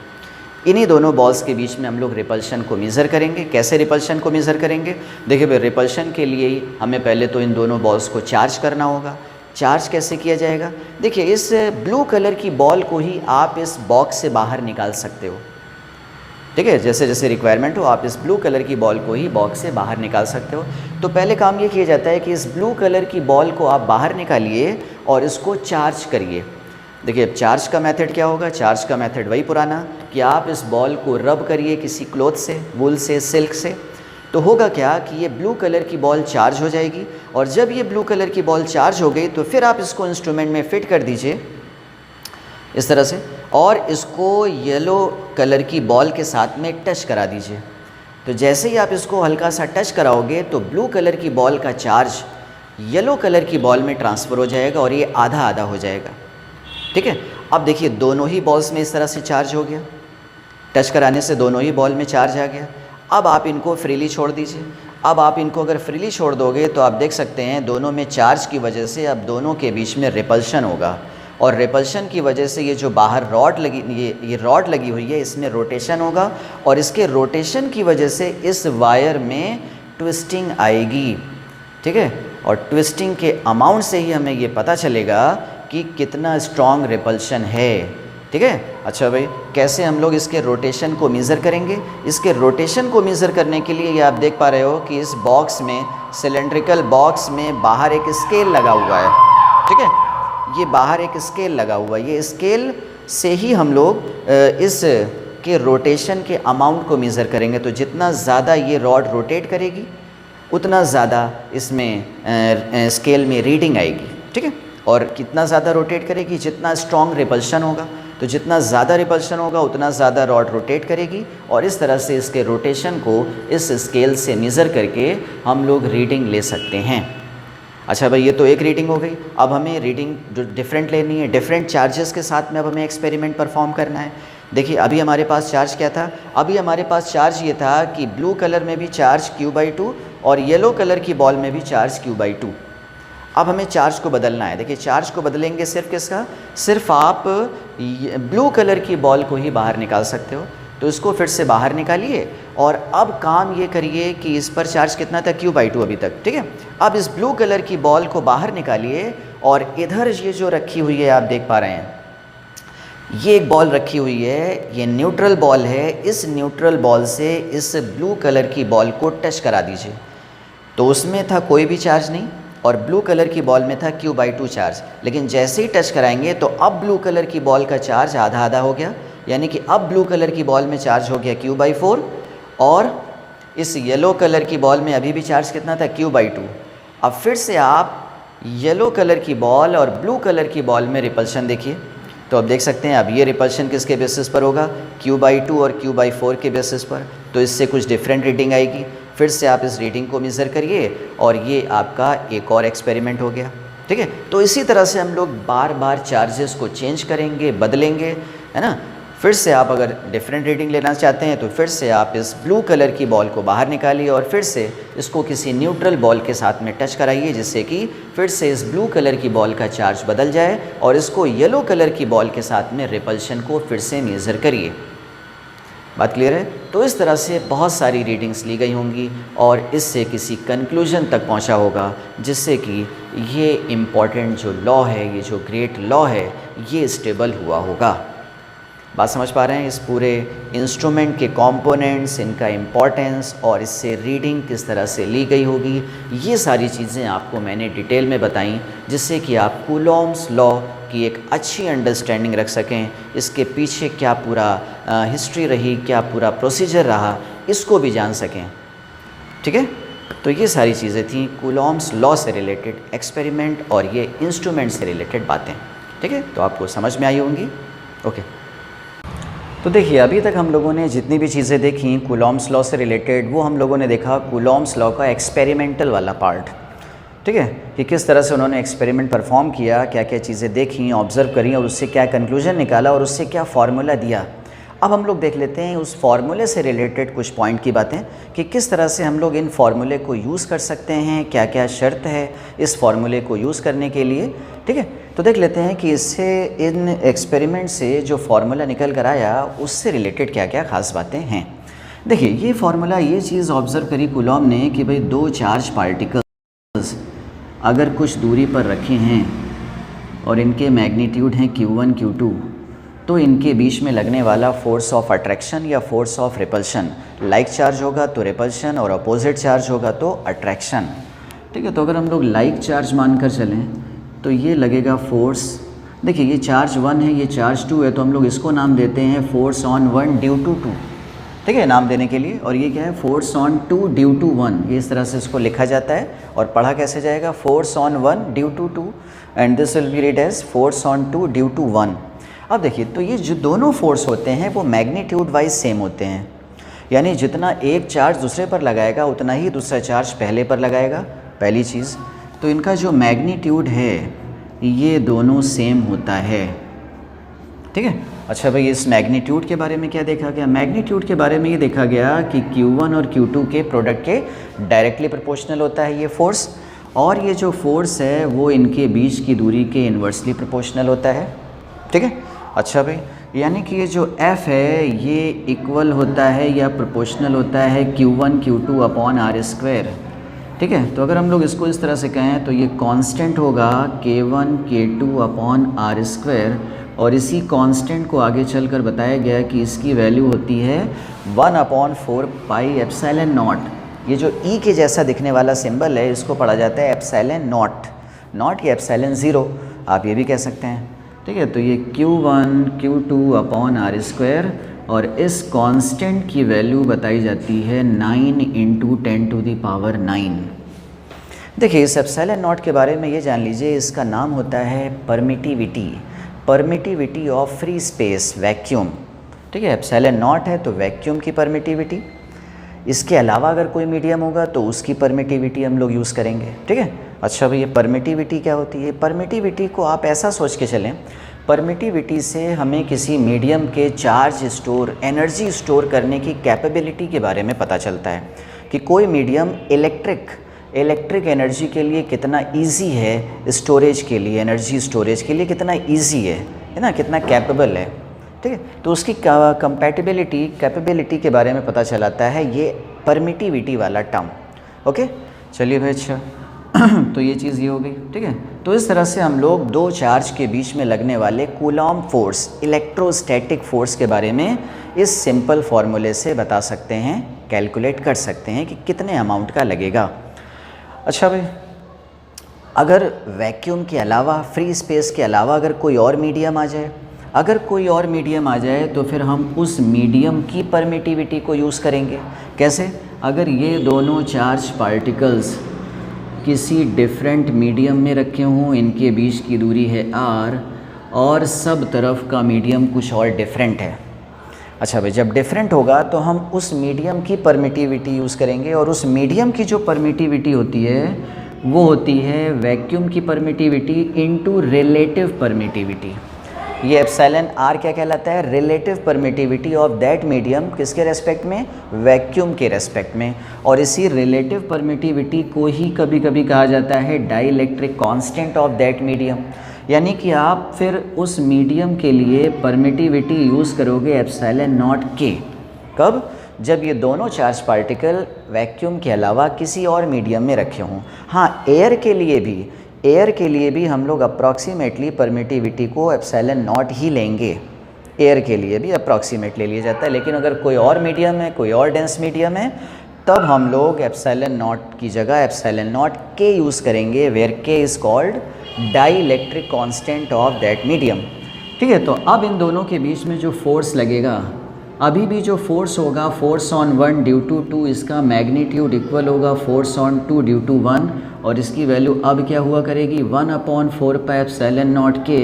इन्हीं दोनों बॉल्स के बीच में हम लोग रिपल्शन को मेज़र करेंगे। कैसे रिपल्शन को मेज़र करेंगे? देखिए भाई, रिपल्शन के लिए ही हमें पहले तो इन दोनों बॉल्स को चार्ज करना होगा। चार्ज कैसे किया जाएगा? देखिए इस ब्लू कलर की बॉल को ही आप इस बॉक्स से बाहर निकाल सकते हो, ठीक है। जैसे जैसे रिक्वायरमेंट हो आप इस ब्लू कलर की बॉल को ही बॉक्स से बाहर निकाल सकते हो। तो पहले काम ये किया जाता है कि इस ब्लू कलर की बॉल को आप बाहर निकालिए और इसको चार्ज करिए। देखिए अब चार्ज का मेथड क्या होगा? चार्ज का मेथड वही पुराना कि आप इस बॉल को रब करिए किसी क्लॉथ से, वूल से, सिल्क से। तो होगा क्या कि ये ब्लू कलर की बॉल चार्ज हो जाएगी, और जब ये ब्लू कलर की बॉल चार्ज हो गई तो फिर आप इसको इंस्ट्रूमेंट में फ़िट कर दीजिए इस तरह से, और इसको येलो कलर की बॉल के साथ में टच करा दीजिए। तो जैसे ही आप इसको हल्का सा टच कराओगे तो ब्लू कलर की बॉल का चार्ज येलो कलर की बॉल में ट्रांसफ़र हो जाएगा और ये आधा आधा हो जाएगा, ठीक है। अब देखिए दोनों ही बॉल्स में इस तरह से चार्ज हो गया, टच कराने से दोनों ही बॉल में चार्ज आ गया। अब आप इनको फ्रीली छोड़ दीजिए। अब आप इनको अगर फ्रीली छोड़ दोगे तो आप देख सकते हैं दोनों में चार्ज की वजह से अब दोनों के बीच में रिपल्शन होगा, और रिपल्शन की वजह से ये जो बाहर रॉड लगी, ये रॉड लगी हुई है, इसमें रोटेशन होगा, और इसके रोटेशन की वजह से इस वायर में ट्विस्टिंग आएगी, ठीक है। और ट्विस्टिंग के अमाउंट से ही हमें ये पता चलेगा कि कितना स्ट्रॉन्ग रिपल्शन है, ठीक है। अच्छा भाई, कैसे हम लोग इसके रोटेशन को मेज़र करेंगे? इसके रोटेशन को मेज़र करने के लिए ये आप देख पा रहे हो कि इस बॉक्स में, सिलेंड्रिकल बॉक्स में बाहर एक स्केल लगा हुआ है, ठीक है। ये बाहर एक स्केल लगा हुआ है, ये स्केल से ही हम लोग इस के रोटेशन के अमाउंट को मेज़र करेंगे। तो जितना ज़्यादा ये रॉड रोटेट करेगी उतना ज़्यादा इसमें स्केल में रीडिंग आएगी, ठीक है। और कितना ज़्यादा रोटेट करेगी, जितना स्ट्रॉन्ग रिपल्शन होगा, तो जितना ज़्यादा रिपल्शन होगा उतना ज़्यादा रॉड रोटेट करेगी, और इस तरह से इसके रोटेशन को इस स्केल से मेज़र करके हम लोग रीडिंग ले सकते हैं। अच्छा भाई, ये तो एक रीडिंग हो गई। अब हमें रीडिंग जो डिफरेंट लेनी है, डिफरेंट चार्जेस के साथ में अब हमें एक्सपेरिमेंट परफॉर्म करना है। देखिए अभी हमारे पास चार्ज क्या था? अभी हमारे पास चार्ज ये था कि ब्लू कलर में भी चार्ज Q/2 और येलो कलर की बॉल में भी चार्ज Q/2। अब हमें चार्ज को बदलना है। देखिए चार्ज को बदलेंगे सिर्फ किसका? सिर्फ आप ब्लू कलर की बॉल को ही बाहर निकाल सकते हो। तो इसको फिर से बाहर निकालिए, और अब काम ये करिए कि इस पर चार्ज कितना था? Q/2 अभी तक, ठीक है। अब इस ब्लू कलर की बॉल को बाहर निकालिए, और इधर ये जो रखी हुई है आप देख पा रहे हैं, ये एक बॉल रखी हुई है, ये न्यूट्रल बॉल है। इस न्यूट्रल बॉल से इस ब्लू कलर की बॉल को टच करा दीजिए। तो उसमें था कोई भी चार्ज नहीं, और ब्लू कलर की बॉल में था Q/2 चार्ज। लेकिन जैसे ही टच कराएंगे तो अब ब्लू कलर की बॉल का चार्ज आधा आधा हो गया, यानी कि अब ब्लू कलर की बॉल में चार्ज हो गया Q/4, और इस येलो कलर की बॉल में अभी भी चार्ज कितना था? Q/2। अब फिर से आप येलो कलर की बॉल और ब्लू कलर की बॉल में रिपल्शन देखिए। तो अब देख सकते हैं अब ये रिपल्शन किसके बेसिस पर होगा? Q/2 और Q/4 के बेसिस पर। तो इससे कुछ डिफरेंट रीडिंग आएगी। फिर से आप इस रीडिंग को मेज़र करिए, और ये आपका एक और एक्सपेरिमेंट हो गया, ठीक है। तो इसी तरह से हम लोग बार बार चार्जेस को चेंज करेंगे, बदलेंगे, है ना। फिर से आप अगर डिफरेंट रीडिंग लेना चाहते हैं तो फिर से आप इस ब्लू कलर की बॉल को बाहर निकालिए, और फिर से इसको किसी न्यूट्रल बॉल के साथ में टच कराइए, जिससे कि फिर से इस ब्लू कलर की बॉल का चार्ज बदल जाए, और इसको येलो कलर की बॉल के साथ में रिपल्शन को फिर से मेज़र करिए। बात क्लियर है? तो इस तरह से बहुत सारी रीडिंग्स ली गई होंगी, और इससे किसी कंक्लूजन तक पहुंचा होगा, जिससे कि ये इम्पॉर्टेंट जो लॉ है, ये जो ग्रेट लॉ है, ये स्टेबल हुआ होगा। बात समझ पा रहे हैं? इस पूरे इंस्ट्रूमेंट के कंपोनेंट्स, इनका इम्पॉर्टेंस, और इससे रीडिंग किस तरह से ली गई होगी, ये सारी चीज़ें आपको मैंने डिटेल में बताई, जिससे कि आप कूलॉम्स लॉ की एक अच्छी अंडरस्टैंडिंग रख सकें। इसके पीछे क्या पूरा हिस्ट्री रही, क्या पूरा प्रोसीजर रहा, इसको भी जान सकें, ठीक है। तो ये सारी चीज़ें थी कूलॉम्स लॉ से रिलेटेड एक्सपेरिमेंट और ये इंस्ट्रूमेंट से रिलेटेड बातें, ठीक है। तो आपको समझ में आई होंगी। ओके, तो देखिए अभी तक हम लोगों ने जितनी भी चीज़ें देखी कूलॉम्स लॉ से रिलेटेड, वो हम लोगों ने देखा कूलॉम्स लॉ का एक्सपेरिमेंटल वाला पार्ट, ठीक है, कि किस तरह से उन्होंने एक्सपेरिमेंट परफॉर्म किया, क्या क्या चीज़ें देखी, ऑब्ज़र्व करी, और उससे क्या कंक्लूजन निकाला, और उससे क्या फार्मूला दिया। अब हम लोग देख लेते हैं उस फार्मूले से रिलेटेड कुछ पॉइंट की बातें, कि किस तरह से हम लोग इन फार्मूले को यूज़ कर सकते हैं, क्या क्या शर्त है इस फार्मूले को यूज़ करने के लिए, ठीक है। तो देख लेते हैं कि इससे, इन एक्सपेरिमेंट से जो फार्मूला निकल कर आया उससे रिलेटेड क्या क्या ख़ास बातें हैं। देखिए ये फार्मूला, ये चीज़ ऑब्ज़र्व करी कूलॉम ने कि भाई दो चार्ज पार्टिकल्स अगर कुछ दूरी पर रखे हैं और इनके मैग्नीट्यूड हैं Q1 Q2, तो इनके बीच में लगने वाला फोर्स ऑफ अट्रैक्शन या force of repulsion, like charge होगा तो रिपल्शन और अपोजिट चार्ज होगा तो अट्रैक्शन। ठीक है, तो अगर हम लोग लाइक चार्ज मानकर चलें तो ये लगेगा फोर्स, देखिए ये चार्ज 1 है, ये चार्ज 2 है, तो हम लोग इसको नाम देते हैं फोर्स ऑन 1 ड्यू टू 2। ठीक है, नाम देने के लिए। और ये क्या है, फोर्स ऑन 2 ड्यू टू 1, ये इस तरह से इसको लिखा जाता है। और पढ़ा कैसे जाएगा, force on 1 due to 2 and this will be read as force on 2 due to 1। अब देखिए, तो ये जो दोनों फोर्स होते हैं वो मैग्नीट्यूड वाइज सेम होते हैं, यानी जितना एक चार्ज दूसरे पर लगाएगा उतना ही दूसरा चार्ज पहले पर लगाएगा, पहली चीज़। तो इनका जो मैग्नीट्यूड है ये दोनों सेम होता है। ठीक है, अच्छा भाई, इस मैग्नीट्यूड के बारे में क्या देखा गया, मैग्नीट्यूड के बारे में ये देखा गया कि Q1 और Q2 के प्रोडक्ट के डायरेक्टली प्रोपोर्शनल होता है ये फोर्स, और ये जो फोर्स है वो इनके बीच की दूरी के इन्वर्सली प्रोपोर्शनल होता है। ठीक है, अच्छा भाई, यानी कि ये जो F है ये इक्वल होता है या प्रोपोर्शनल होता है Q1 Q2 upon R square. ठीक है, तो अगर हम लोग इसको इस तरह से कहें तो ये कांस्टेंट होगा K1 K2 upon R square, और इसी कांस्टेंट को आगे चलकर बताया गया कि इसकी वैल्यू होती है 1/4 पाई एप्सिलॉन नॉट। ये जो E के जैसा दिखने वाला सिंबल है इसको पढ़ा जाता है एप्सिलॉन नॉट या एप्सिलॉन 0, आप ये भी कह सकते हैं। ठीक है, तो ये Q1 Q2 upon R square, और इस कांस्टेंट की वैल्यू बताई जाती है 9 × 10⁹ देखिए, इस एप्सिलॉन नॉट के बारे में ये जान लीजिए, इसका नाम होता है permittivity of free space vacuum. ठीक है, एप्सिलॉन नॉट है तो वैक्यूम की परमिटिविटी, इसके अलावा अगर कोई मीडियम होगा तो उसकी परमिटिविटी हम लोग यूज़ करेंगे। ठीक है, अच्छा भैया, परमिटिविटी क्या होती है, परमिटिविटी को आप ऐसा सोच के चलें, परमिटिविटी से हमें किसी मीडियम के चार्ज स्टोर, एनर्जी स्टोर करने की कैपेबिलिटी के बारे में पता चलता है कि कोई मीडियम इलेक्ट्रिक एनर्जी के लिए कितना इजी है, स्टोरेज के लिए, एनर्जी स्टोरेज के लिए कितना इजी है ना, कितना कैपेबल है। ठीक है, तो उसकी कैपेबिलिटी के बारे में पता चलाता है ये परमिटिविटी वाला टर्म। ओके, चलिए भाई, अच्छा तो ये चीज़ ये हो गई। ठीक है, तो इस तरह से हम लोग दो चार्ज के बीच में लगने वाले कूलॉम फोर्स, इलेक्ट्रोस्टैटिक फोर्स के बारे में इस सिंपल फार्मूले से बता सकते हैं, कैलकुलेट कर सकते हैं कि कितने अमाउंट का लगेगा। अच्छा भाई, अगर वैक्यूम के अलावा, फ्री स्पेस के अलावा अगर कोई और मीडियम आ जाए, तो फिर हम उस मीडियम की परमिटिविटी को यूज़ करेंगे। कैसे, अगर ये दोनों चार्ज पार्टिकल्स किसी डिफरेंट मीडियम में रखे हों, इनके बीच की दूरी है r, और सब तरफ का मीडियम कुछ और डिफरेंट है। अच्छा भाई, जब डिफरेंट होगा तो हम उस मीडियम की परमिटिविटी यूज़ करेंगे, और उस मीडियम की जो परमिटिविटी होती है वो होती है वैक्यूम की परमिटिविटी इनटू रिलेटिव परमिटिविटी। ये एप्सिलॉन r क्या कहलाता है, relative permittivity of that medium, किसके रेस्पेक्ट में, वैक्यूम के रेस्पेक्ट में। और इसी रिलेटिव परमिटिविटी को ही कभी कभी कहा जाता है dielectric constant of that medium, यानी कि आप फिर उस मीडियम के लिए परमिटिविटी यूज़ करोगे एप्सिलॉन नॉट के। कब, जब ये दोनों चार्ज पार्टिकल वैक्यूम के अलावा किसी और मीडियम में रखे हों। हाँ, एयर के लिए भी हम लोग अप्रॉक्सीमेटली परमिटिविटी को एप्सिलॉन नॉट ही लेंगे, एयर के लिए भी अप्रॉक्सीमेट ले लिया जाता है। लेकिन अगर कोई और मीडियम है, कोई और डेंस मीडियम है, तब हम लोग एप्सिलॉन नॉट की जगह एप्सिलॉन नॉट के यूज़ करेंगे, वेयर के is called dielectric constant of that medium. ठीक है, तो अब इन दोनों के बीच में जो फोर्स लगेगा, अभी भी जो फोर्स होगा, फोर्स ऑन 1 ड्यू टू 2, इसका मैग्नीट्यूड इक्वल होगा फोर्स ऑन 2 ड्यू टू 1, और इसकी वैल्यू अब क्या हुआ करेगी, 1/4 पाई एप्सिलॉन नॉट के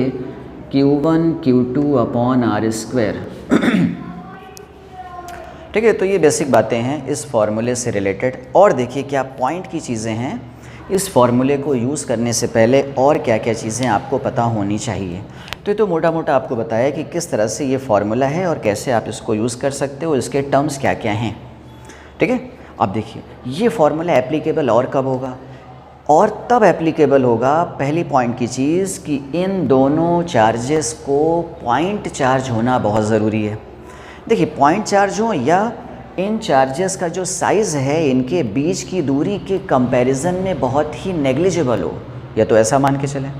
Q1 Q2 upon R square. ठीक है, तो ये बेसिक बातें हैं इस फार्मूले से रिलेटेड। और देखिए क्या पॉइंट की चीज़ें हैं, इस फार्मूले को यूज़ करने से पहले और क्या क्या चीज़ें आपको पता होनी चाहिए। तो ये तो मोटा मोटा आपको बताया कि किस तरह से ये फार्मूला है और कैसे आप इसको यूज़ कर सकते हो, इसके टर्म्स क्या क्या हैं। ठीक है, अब देखिए ये फार्मूला एप्लीकेबल और कब होगा, और तब एप्लीकेबल होगा, पहली पॉइंट की चीज़, कि इन दोनों चार्जेस को पॉइंट चार्ज होना बहुत ज़रूरी है। देखिए, पॉइंट चार्ज हो या इन चार्जेस का जो साइज़ है इनके बीच की दूरी के कंपैरिजन में बहुत ही नेग्लिजिबल हो, या तो ऐसा मान के चलें।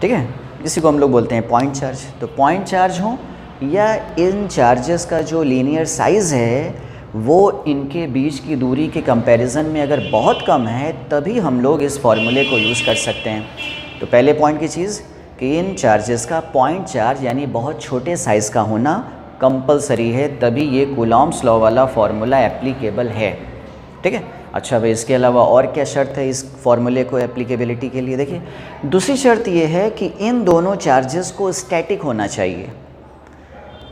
ठीक है, इसी को हम लोग बोलते हैं पॉइंट चार्ज। तो पॉइंट चार्ज हो या इन चार्जेस का जो लीनियर साइज़ है वो इनके बीच की दूरी के कंपैरिजन में अगर बहुत कम है तभी हम लोग इस फॉर्मूले को यूज़ कर सकते हैं। तो पहले पॉइंट की चीज़ कि इन चार्जेस का पॉइंट चार्ज यानी बहुत छोटे साइज़ का होना कंपलसरी है, तभी ये कूलॉम्स लॉ वाला फार्मूला एप्लीकेबल है। ठीक है। अच्छा भाई, इसके अलावा और क्या शर्त है इस फार्मूले को एप्लीकेबिलिटी के लिए? देखिए, दूसरी शर्त ये है कि इन दोनों चार्जेस को स्टैटिक होना चाहिए।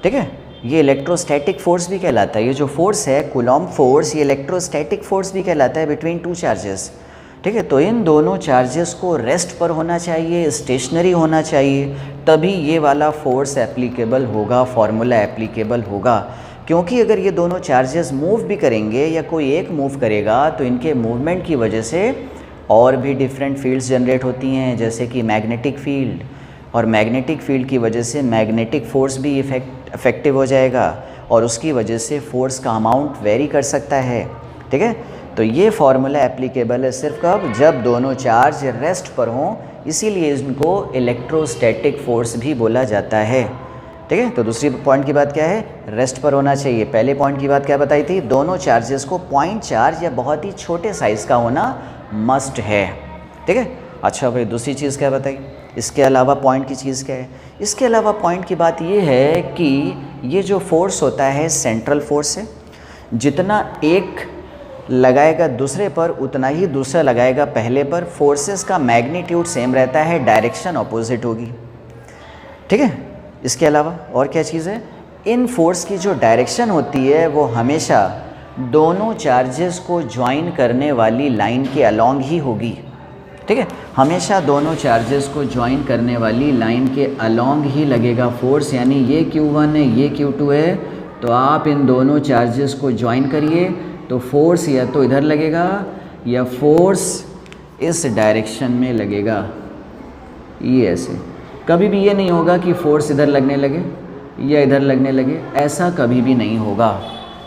ठीक है, ये इलेक्ट्रोस्टैटिक फोर्स भी कहलाता है। ये जो फोर्स है कूलॉम फोर्स, ये इलेक्ट्रोस्टैटिक फोर्स भी कहलाता है बिटवीन टू चार्जेस। ठीक है, तो इन दोनों चार्जेस को रेस्ट पर होना चाहिए, स्टेशनरी होना चाहिए, तभी ये वाला फोर्स एप्लीकेबल होगा, फार्मूला एप्लीकेबल होगा। क्योंकि अगर ये दोनों चार्जेस मूव भी करेंगे या कोई एक मूव करेगा तो इनके मूवमेंट की वजह से और भी डिफरेंट फील्ड्स जनरेट होती हैं, जैसे कि मैग्नेटिक फील्ड, और मैग्नेटिक फील्ड की वजह से मैग्नेटिक फोर्स भी इफेक्टिव हो जाएगा और उसकी वजह से फोर्स का अमाउंट वेरी कर सकता है। ठीक है, तो ये फार्मूला एप्लीकेबल है सिर्फ कब? जब दोनों चार्ज रेस्ट पर हों, इसीलिए इनको इलेक्ट्रोस्टैटिक फोर्स भी बोला जाता है। ठीक है, तो दूसरी पॉइंट की बात क्या है? रेस्ट पर होना चाहिए। पहले पॉइंट की बात क्या बताई थी? दोनों चार्जेस को पॉइंट चार्ज या बहुत ही छोटे साइज़ का होना मस्ट है। ठीक है। अच्छा भाई, दूसरी चीज़ क्या बताई? इसके अलावा पॉइंट की चीज़ क्या है? इसके अलावा पॉइंट की बात ये है कि ये जो फोर्स होता है सेंट्रल फोर्स है, जितना एक लगाएगा दूसरे पर उतना ही दूसरा लगाएगा पहले पर। फोर्सेस का मैग्नीट्यूड सेम रहता है, डायरेक्शन ऑपोजिट होगी। ठीक है, इसके अलावा और क्या चीज़ है? इन फोर्स की जो डायरेक्शन होती है वो हमेशा दोनों चार्जेस को ज्वाइन करने वाली लाइन के अलोंग ही होगी। ठीक है, हमेशा दोनों चार्जेस को ज्वाइन करने वाली लाइन के अलोंग ही लगेगा फोर्स। यानी ये Q1 है, ये Q2 है, तो आप इन दोनों चार्जेस को ज्वाइन करिए तो फोर्स या तो इधर लगेगा या फोर्स इस डायरेक्शन में लगेगा। ये ऐसे कभी भी ये नहीं होगा कि फोर्स इधर लगने लगे या इधर लगने लगे, ऐसा कभी भी नहीं होगा।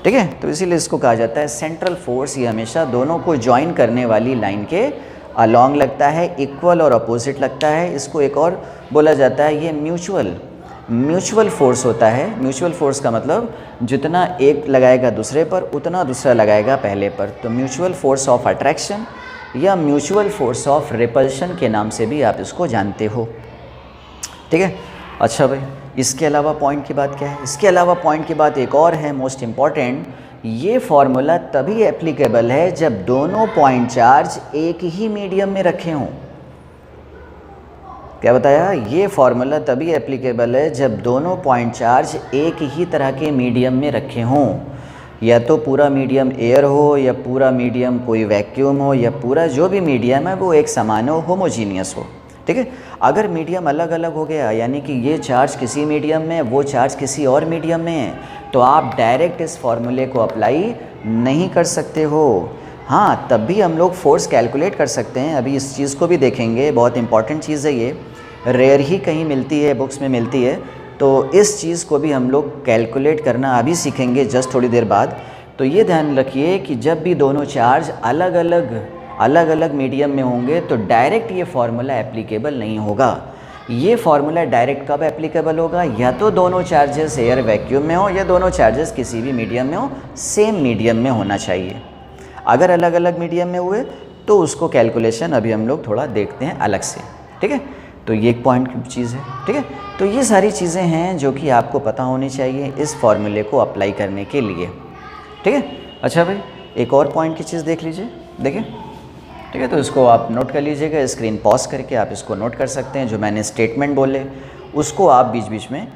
ठीक है, तो इसीलिए इसको कहा जाता है सेंट्रल फोर्स। ये हमेशा दोनों को ज्वाइन करने वाली लाइन के अलोंग लगता है, इक्वल और अपोजिट लगता है। इसको एक और बोला जाता है, ये म्यूचुअल फोर्स होता है। म्यूचुअल फोर्स का मतलब जितना एक लगाएगा दूसरे पर उतना दूसरा लगाएगा पहले पर। तो म्यूचुअल फोर्स ऑफ अट्रैक्शन या म्यूचुअल फोर्स ऑफ रिपल्शन के नाम से भी आप इसको जानते हो। ठीक है। अच्छा भाई, इसके अलावा पॉइंट की बात क्या है? इसके अलावा पॉइंट की बात एक और है, मोस्ट इम्पॉर्टेंट। ये फार्मूला तभी एप्लीकेबल है जब दोनों पॉइंट चार्ज एक ही मीडियम में रखे हों। क्या बताया? ये फार्मूला तभी एप्लीकेबल है जब दोनों पॉइंट चार्ज एक ही तरह के मीडियम में रखे हों। या तो पूरा मीडियम एयर हो, या पूरा मीडियम कोई वैक्यूम हो, या पूरा जो भी मीडियम है वो एक समान हो, होमोजीनियस हो। ठीक है। अगर मीडियम अलग अलग हो गया, यानी कि ये चार्ज किसी मीडियम में, वो चार्ज किसी और मीडियम में है, तो आप डायरेक्ट इस फॉर्मूले को अप्लाई नहीं कर सकते हो। हाँ, तब भी हम लोग फोर्स कैलकुलेट कर सकते हैं। अभी इस चीज़ को भी देखेंगे, बहुत इंपॉर्टेंट चीज़ है ये, रेयर ही कहीं मिलती है, बुक्स में मिलती है। तो इस चीज़ को भी हम लोग कैलकुलेट करना अभी सीखेंगे जस्ट थोड़ी देर बाद। तो ये ध्यान रखिए कि जब भी दोनों चार्ज अलग अलग मीडियम में होंगे तो डायरेक्ट ये फार्मूला एप्लीकेबल नहीं होगा। ये फार्मूला डायरेक्ट कब एप्लीकेबल होगा? या तो दोनों चार्जेस एयर वैक्यूम में हो, या दोनों चार्जेस किसी भी मीडियम में हो, सेम मीडियम में होना चाहिए। अगर अलग अलग मीडियम में हुए तो उसको कैलकुलेशन अभी हम लोग थोड़ा देखते हैं अलग से। ठीक है, तो ये एक पॉइंट की चीज़ है। ठीक है, तो ये सारी चीज़ें हैं जो कि आपको पता होनी चाहिए इस फार्मूले को अप्लाई करने के लिए। ठीक है। अच्छा भाई, एक और पॉइंट की चीज़ देख लीजिए। देखिए, ठीक है, तो इसको आप नोट कर लीजिएगा। स्क्रीन पॉज करके आप इसको नोट कर सकते हैं। जो मैंने स्टेटमेंट बोले उसको आप बीच बीच में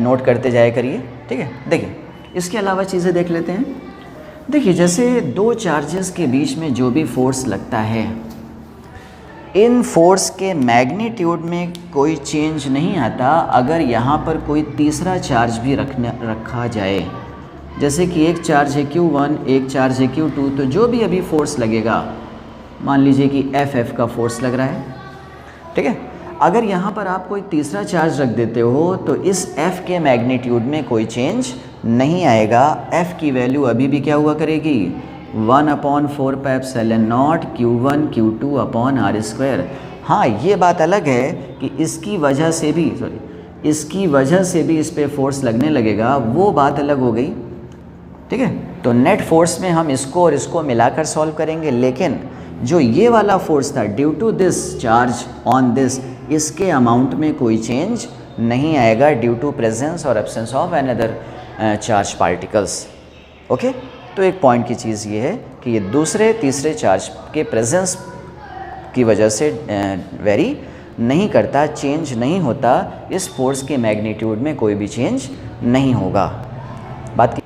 नोट करते जाया करिए। ठीक है। देखिए, इसके अलावा चीज़ें देख लेते हैं। देखिए, जैसे दो चार्जेस के बीच में जो भी फोर्स लगता है, इन फोर्स के मैग्नीट्यूड में कोई चेंज नहीं आता अगर यहाँ पर कोई तीसरा चार्ज भी रखा जाए। जैसे कि एक चार्ज है Q1, एक चार्ज है Q2, तो जो भी अभी फोर्स लगेगा, मान लीजिए कि FF का फोर्स लग रहा है। ठीक है, अगर यहाँ पर आप कोई तीसरा चार्ज रख देते हो तो इस F के मैग्नीट्यूड में कोई चेंज नहीं आएगा। F की वैल्यू अभी भी क्या हुआ करेगी? 1/4πε0 Q1 Q2 अपॉन R²। हाँ ये बात अलग है कि इसकी वजह से भी इस पे फोर्स लगने लगेगा, वो बात अलग हो गई। ठीक है, तो नेट फोर्स में हम इसको और इसको मिलाकर सॉल्व करेंगे, लेकिन जो ये वाला फोर्स था due to this charge on this, इसके अमाउंट में कोई चेंज नहीं आएगा ड्यू टू प्रेजेंस और absence of another charge particles. Okay, तो एक पॉइंट की चीज़ ये है कि ये दूसरे तीसरे चार्ज के प्रेजेंस की वजह से वेरी नहीं करता, चेंज नहीं होता, इस फोर्स के मैग्नीट्यूड में कोई भी चेंज नहीं होगा। बात की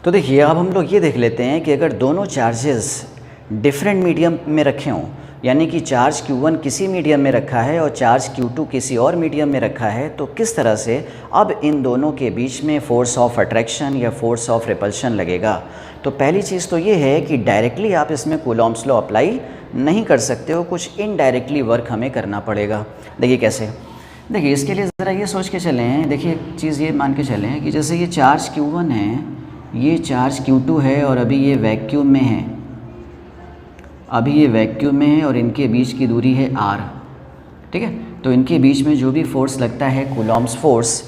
तो देखिए, अब हम लोग ये देख लेते हैं कि अगर दोनों चार्जेस डिफरेंट मीडियम में रखे हों, यानी कि चार्ज Q1 किसी मीडियम में रखा है और चार्ज Q2 किसी और मीडियम में रखा है, तो किस तरह से अब इन दोनों के बीच में फोर्स ऑफ अट्रैक्शन या फोर्स ऑफ रिपल्शन लगेगा। तो पहली चीज़ तो ये है कि डायरेक्टली आप इसमें कूलॉम्स लॉ अप्लाई नहीं कर सकते हो, कुछ इनडायरेक्टली वर्क हमें करना पड़ेगा। देखिए कैसे, देखिए इसके लिए ज़रा ये सोच के चलें, देखिए एक चीज़ ये मान के चलें कि जैसे ये चार्ज Q1 है, ये चार्ज Q2 है और अभी ये वैक्यूम में है, अभी ये वैक्यूम में है और इनके बीच की दूरी है r। ठीक है, तो इनके बीच में जो भी फोर्स लगता है कूलॉम्स फोर्स,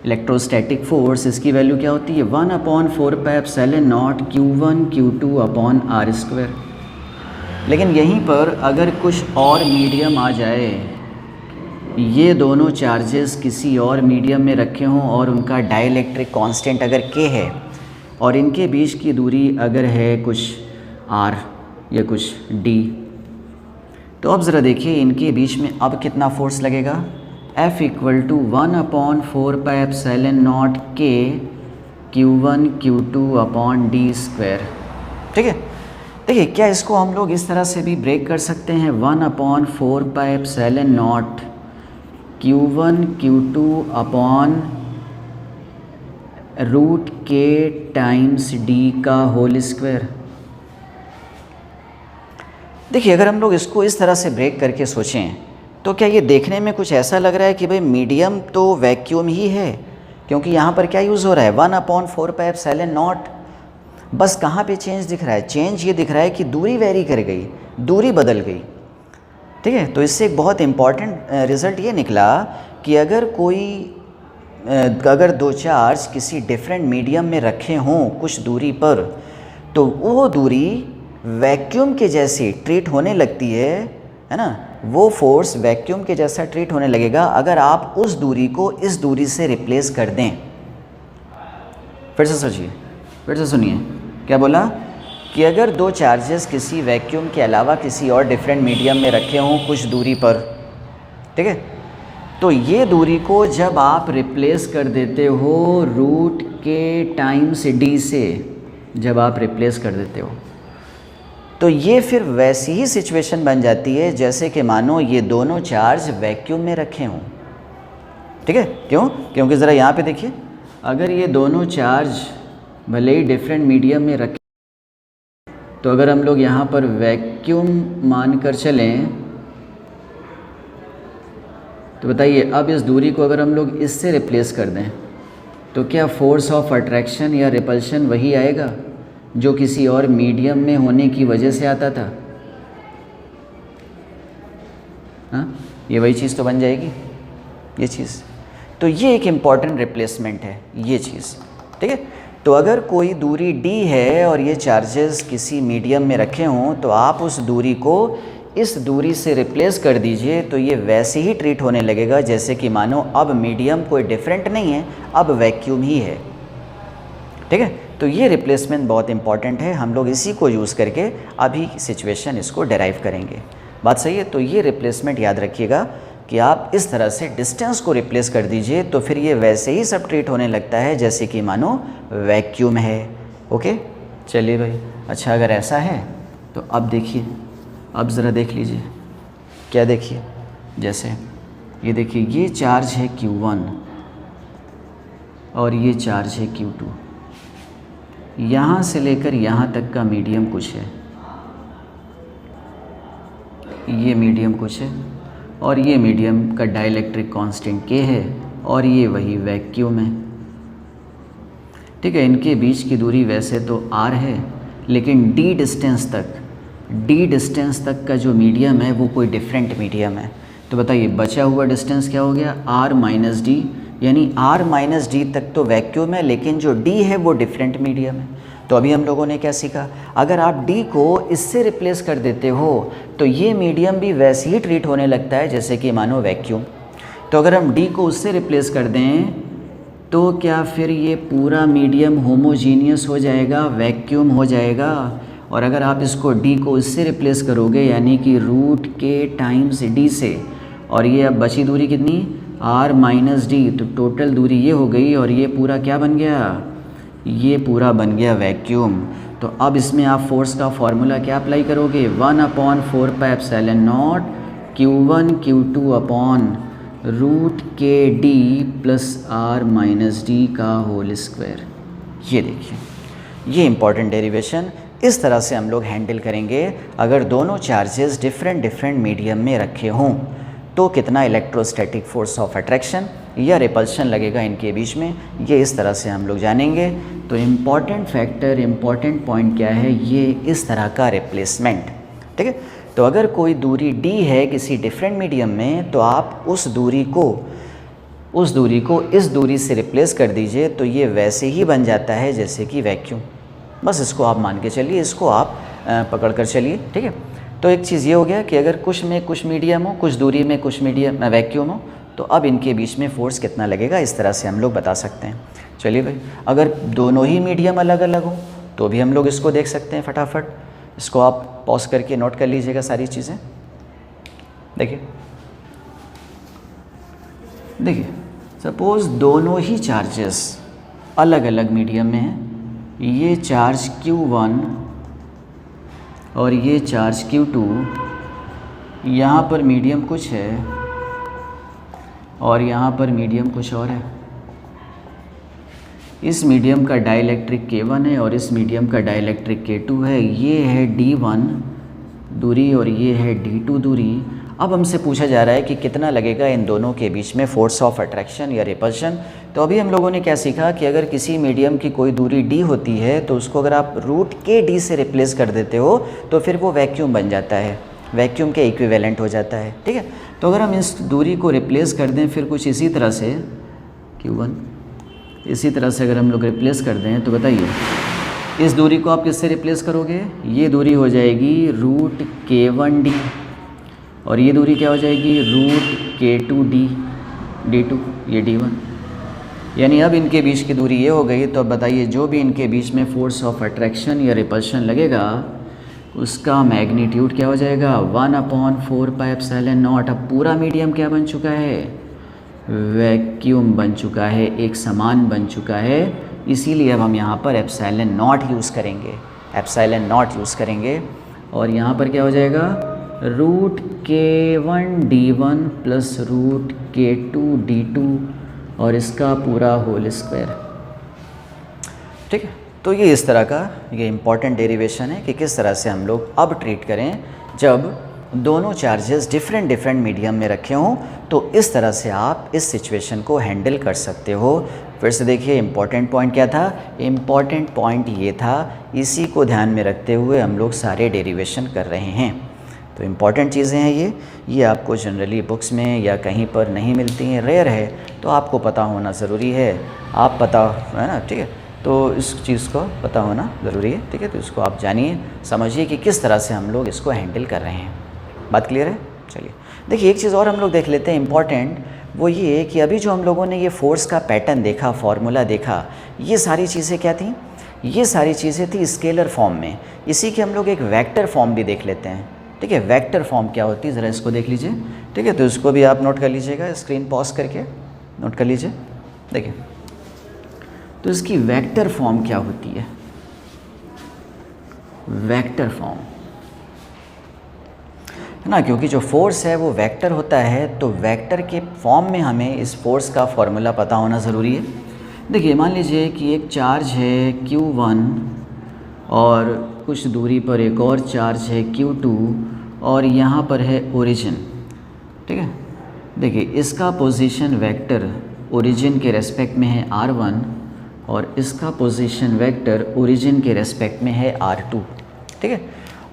इलेक्ट्रोस्टैटिक फोर्स, इसकी वैल्यू क्या होती है 1/4πε0 Q1 Q2/r²। लेकिन यहीं पर अगर कुछ और मीडियम आ जाए, ये दोनों चार्जेस किसी और मीडियम में रखे हों और उनका डाइलेक्ट्रिक कांस्टेंट अगर k है और इनके बीच की दूरी अगर है कुछ r या कुछ d, तो अब ज़रा देखिए इनके बीच में अब कितना फोर्स लगेगा, F = 1/4πε0 k Q1 Q2/d²। ठीक है, देखिए क्या इसको हम लोग इस तरह से भी ब्रेक कर सकते हैं, 1/4πε0 Q1 Q2/√k टाइम्स d का होल स्क्वायर। देखिए अगर हम लोग इसको इस तरह से ब्रेक करके सोचें तो क्या ये देखने में कुछ ऐसा लग रहा है कि भाई मीडियम तो वैक्यूम ही है, क्योंकि यहाँ पर क्या यूज़ हो रहा है 1/4πε0, बस कहाँ पे चेंज दिख रहा है, चेंज ये दिख रहा है कि दूरी वेरी कर गई, दूरी बदल गई। ठीक है, तो इससे एक बहुत इम्पॉर्टेंट रिज़ल्ट ये निकला कि अगर दो चार्ज किसी डिफरेंट मीडियम में रखे हों कुछ दूरी पर, तो वो दूरी वैक्यूम के जैसी ट्रीट होने लगती है ना, वो फोर्स वैक्यूम के जैसा ट्रीट होने लगेगा अगर आप उस दूरी को इस दूरी से रिप्लेस कर दें। फिर से सोचिए, फिर से सुनिए, क्या बोला कि अगर दो चार्जेस किसी वैक्यूम के अलावा किसी और डिफरेंट मीडियम में रखे हों कुछ दूरी पर, ठीक है, तो ये दूरी को जब आप रिप्लेस कर देते हो √k टाइम्स d से, जब आप रिप्लेस कर देते हो, तो ये फिर वैसी ही सिचुएशन बन जाती है जैसे कि मानो ये दोनों चार्ज वैक्यूम में रखे हों। ठीक है, क्यों? क्योंकि ज़रा यहाँ पे देखिए, अगर ये दोनों चार्ज भले ही डिफरेंट मीडियम में रखें, तो अगर हम लोग यहाँ पर वैक्यूम मान कर चलें, तो बताइए अब इस दूरी को अगर हम लोग इससे रिप्लेस कर दें तो क्या फोर्स ऑफ अट्रैक्शन या रिपल्शन वही आएगा जो किसी और मीडियम में होने की वजह से आता था? हाँ, ये वही चीज़ तो बन जाएगी, ये चीज़। तो ये एक इम्पॉर्टेंट रिप्लेसमेंट है ये चीज़। ठीक है, तो अगर कोई दूरी d है और ये चार्जेस किसी मीडियम में रखे हों, तो आप उस दूरी को इस दूरी से रिप्लेस कर दीजिए, तो ये वैसे ही ट्रीट होने लगेगा जैसे कि मानो अब मीडियम कोई डिफरेंट नहीं है, अब वैक्यूम ही है। ठीक है, तो ये रिप्लेसमेंट बहुत इंपॉर्टेंट है, हम लोग इसी को यूज़ करके अभी सिचुएशन इसको डेराइव करेंगे। बात सही है? तो ये रिप्लेसमेंट याद रखिएगा कि आप इस तरह से डिस्टेंस को रिप्लेस कर दीजिए, तो फिर ये वैसे ही सब ट्रीट होने लगता है जैसे कि मानो वैक्यूम है। ओके, चलिए भाई, अच्छा अगर ऐसा है तो अब देखिए, अब ज़रा देख लीजिए, क्या देखिए, जैसे ये देखिए, ये चार्ज है Q1 और ये चार्ज है Q2, यहाँ से लेकर यहाँ तक का मीडियम कुछ है, ये मीडियम कुछ है और ये मीडियम का डाइलेक्ट्रिक कांस्टेंट K है और ये वही वैक्यूम है। ठीक है, इनके बीच की दूरी वैसे तो R है, लेकिन D डिस्टेंस तक का जो मीडियम है वो कोई डिफरेंट मीडियम है। तो बताइए बचा हुआ डिस्टेंस क्या हो गया, r माइनस डी, यानी r माइनस डी तक तो वैक्यूम है, लेकिन जो d है वो डिफरेंट मीडियम है। तो अभी हम लोगों ने क्या सीखा, अगर आप d को इससे रिप्लेस कर देते हो तो ये मीडियम भी वैसे ही ट्रीट होने लगता है जैसे कि मानो वैक्यूम। तो अगर हम d को उससे रिप्लेस कर दें तो क्या फिर ये पूरा मीडियम होमोजीनियस हो जाएगा, वैक्यूम हो जाएगा। और अगर आप इसको d को इससे रिप्लेस करोगे यानी कि रूट के टाइम्स d से, और ये अब बची दूरी कितनी, r माइनस डी, तो टोटल दूरी ये हो गई और ये पूरा क्या बन गया, ये पूरा बन गया वैक्यूम। तो अब इसमें आप फोर्स का फॉर्मूला क्या अप्लाई करोगे, 1/4πε0 Q1 Q2 अपॉन रूट के D plus r minus D का होल स्क्वायर। ये देखिए ये इंपॉर्टेंट डेरिवेशन इस तरह से हम लोग हैंडल करेंगे। अगर दोनों चार्जेस डिफरेंट मीडियम में रखे हों तो कितना इलेक्ट्रोस्टैटिक फोर्स ऑफ अट्रैक्शन या रिपल्शन लगेगा इनके बीच में, ये इस तरह से हम लोग जानेंगे। तो इम्पॉर्टेंट फैक्टर, इम्पॉर्टेंट पॉइंट क्या है, ये इस तरह का रिप्लेसमेंट, ठीक है। तो अगर कोई दूरी d है किसी डिफरेंट मीडियम में तो आप उस दूरी को इस दूरी से रिप्लेस कर दीजिए तो ये वैसे ही बन जाता है जैसे कि वैक्यूम। बस इसको आप मान के चलिए, इसको आप पकड़ कर चलिए, ठीक है। तो एक चीज़ ये हो गया कि अगर कुछ में कुछ मीडियम हो, कुछ दूरी में कुछ मीडियम वैक्यूम हो, तो अब इनके बीच में फोर्स कितना लगेगा इस तरह से हम लोग बता सकते हैं। चलिए भाई, अगर दोनों ही मीडियम अलग अलग हो तो भी हम लोग इसको देख सकते हैं फटाफट। इसको आप पॉज करके नोट कर लीजिएगा सारी चीज़ें। देखिए सपोज़ दोनों ही चार्जेस अलग अलग मीडियम में हैं, ये चार्ज Q1 और ये चार्ज Q2, यहाँ पर मीडियम कुछ है और यहाँ पर मीडियम कुछ और है। इस मीडियम का डाइलेक्ट्रिक K1 है और इस मीडियम का डाइलेक्ट्रिक K2 है। ये है D1 दूरी और ये है D2 दूरी। अब हमसे पूछा जा रहा है कि कितना लगेगा इन दोनों के बीच में फोर्स ऑफ अट्रैक्शन या रिपल्शन। तो अभी हम लोगों ने क्या सीखा कि अगर किसी मीडियम की कोई दूरी d होती है तो उसको अगर आप रूट के d से रिप्लेस कर देते हो तो फिर वो वैक्यूम बन जाता है, वैक्यूम के इक्विवेलेंट हो जाता है, ठीक है। तो अगर हम इस दूरी को रिप्लेस कर दें फिर कुछ इसी तरह से Q1, इसी तरह से अगर हम लोग रिप्लेस कर दें तो बताइए इस दूरी को आप किससे रिप्लेस करोगे, ये दूरी हो जाएगी रूट K1d और ये दूरी क्या हो जाएगी रूट K2d, D2, ये D1। यानी अब इनके बीच की दूरी ये हो गई। तो अब बताइए जो भी इनके बीच में फोर्स ऑफ अट्रैक्शन या रिपल्शन लगेगा उसका मैग्नीट्यूड क्या हो जाएगा, 1/4πε0। अब पूरा मीडियम क्या बन चुका है, वैक्यूम बन चुका है, एक समान बन चुका है। इसीलिए अब हम यहाँ पर एप्सिलॉन नॉट यूज़ करेंगे, एप्सिलॉन नॉट यूज़ करेंगे। और यहाँ पर क्या हो जाएगा root K1d1 plus root K2d2 और इसका पूरा होल स्क्वायर, ठीक है। तो ये इस तरह का ये इम्पॉर्टेंट डेरिवेशन है कि किस तरह से हम लोग अब ट्रीट करें जब दोनों चार्जेस डिफरेंट मीडियम में रखे हों। तो इस तरह से आप इस सिचुएशन को हैंडल कर सकते हो। फिर से देखिए इम्पॉर्टेंट पॉइंट क्या था, इम्पॉर्टेंट पॉइंट ये था, इसी को ध्यान में रखते हुए हम लोग सारे डेरिवेशन कर रहे हैं। तो इम्पॉर्टेंट चीज़ें हैं ये आपको जनरली बुक्स में या कहीं पर नहीं मिलती हैं, रेयर है, तो आपको पता होना ज़रूरी है। आप पता है ना, ठीक है। तो इस चीज़ को पता होना ज़रूरी है, ठीक है। तो इसको आप जानिए, समझिए कि किस तरह से हम लोग इसको हैंडल कर रहे हैं। बात क्लियर है। चलिए देखिए एक चीज़ और हम लोग देख लेते हैं इम्पॉर्टेंट, वो ये है कि अभी जो हम लोगों ने ये फोर्स का पैटर्न देखा, फॉर्मूला देखा, ये सारी चीज़ें क्या थी, ये सारी चीज़ें थी स्केलर फॉर्म में। इसी के हम लोग एक वेक्टर फॉर्म भी देख लेते हैं, ठीक है। वेक्टर फॉर्म क्या होती है ज़रा इसको देख लीजिए, ठीक है। तो इसको भी आप नोट कर लीजिएगा, स्क्रीन पॉज करके नोट कर लीजिए। देखिए तो इसकी वेक्टर फॉर्म क्या होती है, वेक्टर फॉर्म है ना, क्योंकि जो फोर्स है वो वेक्टर होता है, तो वेक्टर के फॉर्म में हमें इस फोर्स का फॉर्मूला पता होना ज़रूरी है। देखिए मान लीजिए कि एक चार्ज है Q1 और कुछ दूरी पर एक और चार्ज है Q2 और यहाँ पर है ओरिजिन, ठीक है। देखिए इसका पोजीशन वेक्टर ओरिजिन के रेस्पेक्ट में है R1 और इसका पोजीशन वेक्टर ओरिजिन के रेस्पेक्ट में है R2, ठीक है।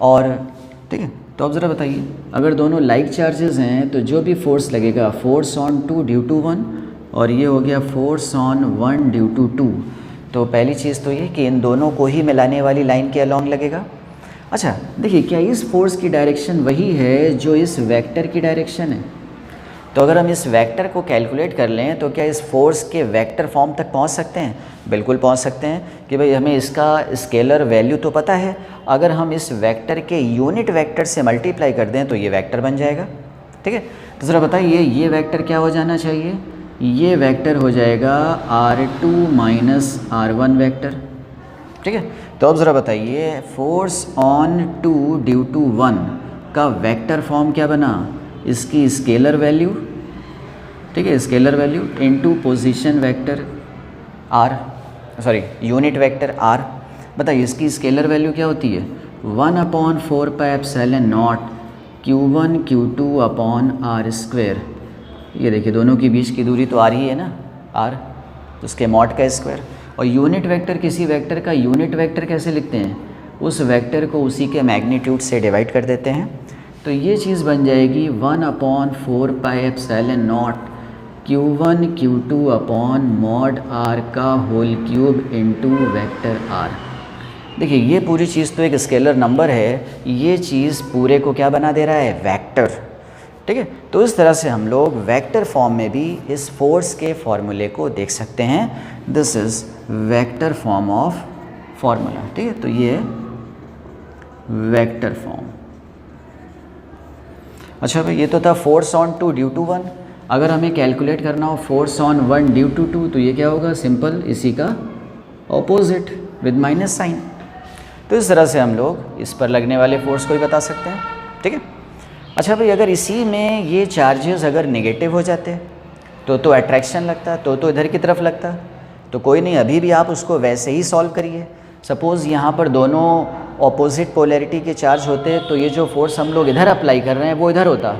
और ठीक है तो अब ज़रा बताइए, अगर दोनों लाइक चार्जेस हैं तो जो भी फोर्स लगेगा, फोर्स ऑन 2 ड्यू टू 1 और ये हो गया फोर्स ऑन 1 ड्यू टू 2, तो पहली चीज़ तो ये कि इन दोनों को ही मिलाने वाली लाइन के अलॉन्ग लगेगा। अच्छा देखिए, क्या इस फोर्स की डायरेक्शन वही है जो इस वेक्टर की डायरेक्शन है? तो अगर हम इस वेक्टर को कैलकुलेट कर लें तो क्या इस फोर्स के वेक्टर फॉर्म तक पहुंच सकते हैं? बिल्कुल पहुंच सकते हैं कि भाई हमें इसका स्केलर वैल्यू तो पता है, अगर हम इस वेक्टर के यूनिट वेक्टर से मल्टीप्लाई कर दें तो ये वेक्टर बन जाएगा। ठीक है, तो ज़रा बताइए ये वेक्टर क्या हो जाना चाहिए? ये वेक्टर हो जाएगा R2 माइनस R1 वेक्टर। ठीक है, तो अब ज़रा बताइए फोर्स ऑन 2 ड्यू टू 1 का वेक्टर फॉर्म क्या बना? इसकी स्केलर वैल्यू, ठीक है, scalar value into position vector unit vector R। बताइए इसकी स्केलर वैल्यू क्या होती है? 1/4πε0 Q1 Q2 upon R square. ये देखिए दोनों के बीच की दूरी तो R ही है ना, R, तो उसके मॉड का स्क्वायर। और यूनिट वेक्टर, किसी वेक्टर का यूनिट वेक्टर कैसे लिखते हैं? उस वेक्टर को उसी के मैग्नीट्यूड से डिवाइड कर देते हैं, तो ये चीज़ बन जाएगी 1/4πε0 Q1 Q2 upon mod R का whole cube into vector R। देखिए ये पूरी चीज़ तो एक स्केलर नंबर है, ये चीज़ पूरे को क्या बना दे रहा है? वेक्टर। ठीक है, तो इस तरह से हम लोग वेक्टर फॉर्म में भी इस फोर्स के फॉर्मूले को देख सकते हैं। This is vector form of formula. ठीक है, तो ये वेक्टर फॉर्म। अच्छा भाई, ये तो था फोर्स ऑन 2 ड्यू टू 1। अगर हमें कैलकुलेट करना हो फोर्स ऑन 1 ड्यू टू 2 तो ये क्या होगा? सिंपल इसी का ऑपोजिट विद माइनस साइन। तो इस तरह से हम लोग इस पर लगने वाले फोर्स को ही बता सकते हैं। ठीक है, अच्छा भाई, अगर इसी में ये चार्जेस अगर नेगेटिव हो जाते तो अट्रैक्शन लगता, तो इधर की तरफ लगता। तो कोई नहीं, अभी भी आप उसको वैसे ही सॉल्व करिए। सपोज़ यहाँ पर दोनों ऑपोजिट पोलैरिटी के चार्ज होते तो ये जो फोर्स हम लोग इधर अप्लाई कर रहे हैं वो इधर होता।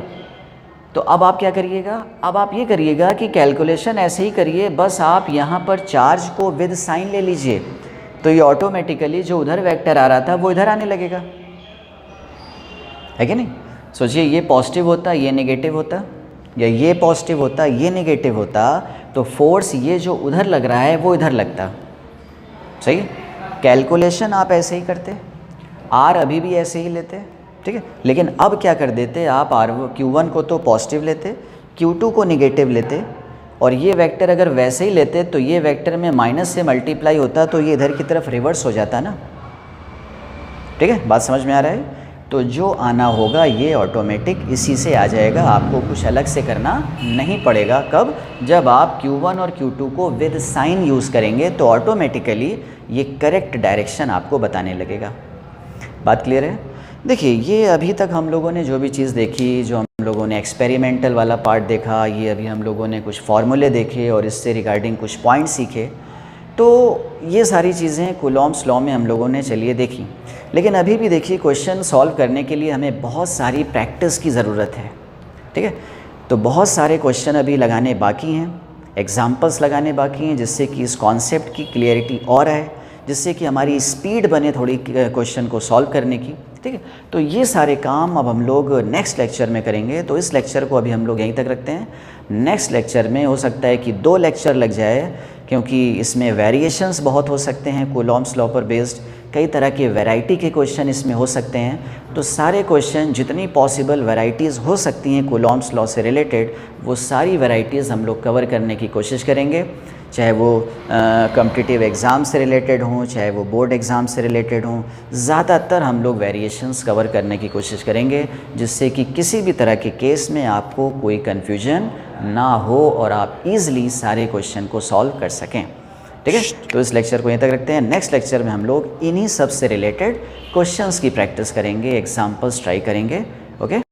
तो अब आप क्या करिएगा? अब आप ये करिएगा कि कैलकुलेशन ऐसे ही करिए, बस आप यहाँ पर चार्ज को विद साइन ले लीजिए, तो ये ऑटोमेटिकली जो उधर वेक्टर आ रहा था वो इधर आने लगेगा, है कि नहीं? सोचिए ये पॉजिटिव होता, ये नेगेटिव होता, या ये पॉजिटिव होता, ये नेगेटिव होता, तो फोर्स ये जो उधर लग रहा है वो इधर लगता। सही, कैलकुलेशन आप ऐसे ही करते, R अभी भी ऐसे ही लेते। ठीक है, लेकिन अब क्या कर देते आप? Q1 को तो पॉजिटिव लेते, Q2 को नेगेटिव लेते, और ये वेक्टर अगर वैसे ही लेते तो ये वेक्टर में माइनस से मल्टीप्लाई होता तो ये इधर की तरफ रिवर्स हो जाता ना। ठीक है, बात समझ में आ रहा है? तो जो आना होगा ये ऑटोमेटिक इसी से आ जाएगा, आपको कुछ अलग से करना नहीं पड़ेगा। कब? जब आप Q1 और Q2 को विद साइन यूज़ करेंगे तो ऑटोमेटिकली ये करेक्ट डायरेक्शन आपको बताने लगेगा। बात क्लियर है? देखिए ये अभी तक हम लोगों ने जो भी चीज़ देखी, जो हम लोगों ने एक्सपेरिमेंटल वाला पार्ट देखा, ये अभी हम लोगों ने कुछ फार्मूले देखे और इससे रिगार्डिंग कुछ पॉइंट सीखे, तो ये सारी चीज़ें कूलॉम्स लॉ में हम लोगों ने चलिए देखी। लेकिन अभी भी देखिए क्वेश्चन सॉल्व करने के लिए हमें बहुत सारी प्रैक्टिस की ज़रूरत है। ठीक है, तो बहुत सारे क्वेश्चन अभी लगाने बाकी हैं, एग्जाम्पल्स लगाने बाकी हैं, जिससे कि इस कॉन्सेप्ट की क्लियरिटी और आए, जिससे कि हमारी स्पीड बने थोड़ी क्वेश्चन को सॉल्व करने की। ठीक है, तो ये सारे काम अब हम लोग नेक्स्ट लेक्चर में करेंगे, तो इस लेक्चर को अभी हम लोग यहीं तक रखते हैं। नेक्स्ट लेक्चर में हो सकता है कि 2 लेक्चर लग जाए, क्योंकि इसमें वेरिएशंस बहुत हो सकते हैं कूलॉम्स लॉ पर बेस्ड, कई तरह के वैरायटी के क्वेश्चन इसमें हो सकते हैं। तो सारे क्वेश्चन, जितनी पॉसिबल वैरायटीज़ हो सकती हैं कूलॉम्स लॉ से रिलेटेड, वो सारी वैरायटीज़ हम लोग कवर करने की कोशिश करेंगे, चाहे वो कॉम्पिटिटिव एग्ज़ाम से रिलेटेड हों, चाहे वो बोर्ड एग्ज़ाम से रिलेटेड हों। ज़्यादातर हम लोग वेरिएशंस कवर करने की कोशिश करेंगे, जिससे कि किसी भी तरह के केस में आपको कोई कन्फ्यूजन ना हो और आप ईज़िली सारे क्वेश्चन को सॉल्व कर सकें। ठीक है, तो इस लेक्चर को यहीं तक रखते हैं। नेक्स्ट लेक्चर में हम लोग इन्हीं सब से रिलेटेड क्वेश्चंस की प्रैक्टिस करेंगे, एग्जाम्पल्स ट्राई करेंगे। ओके।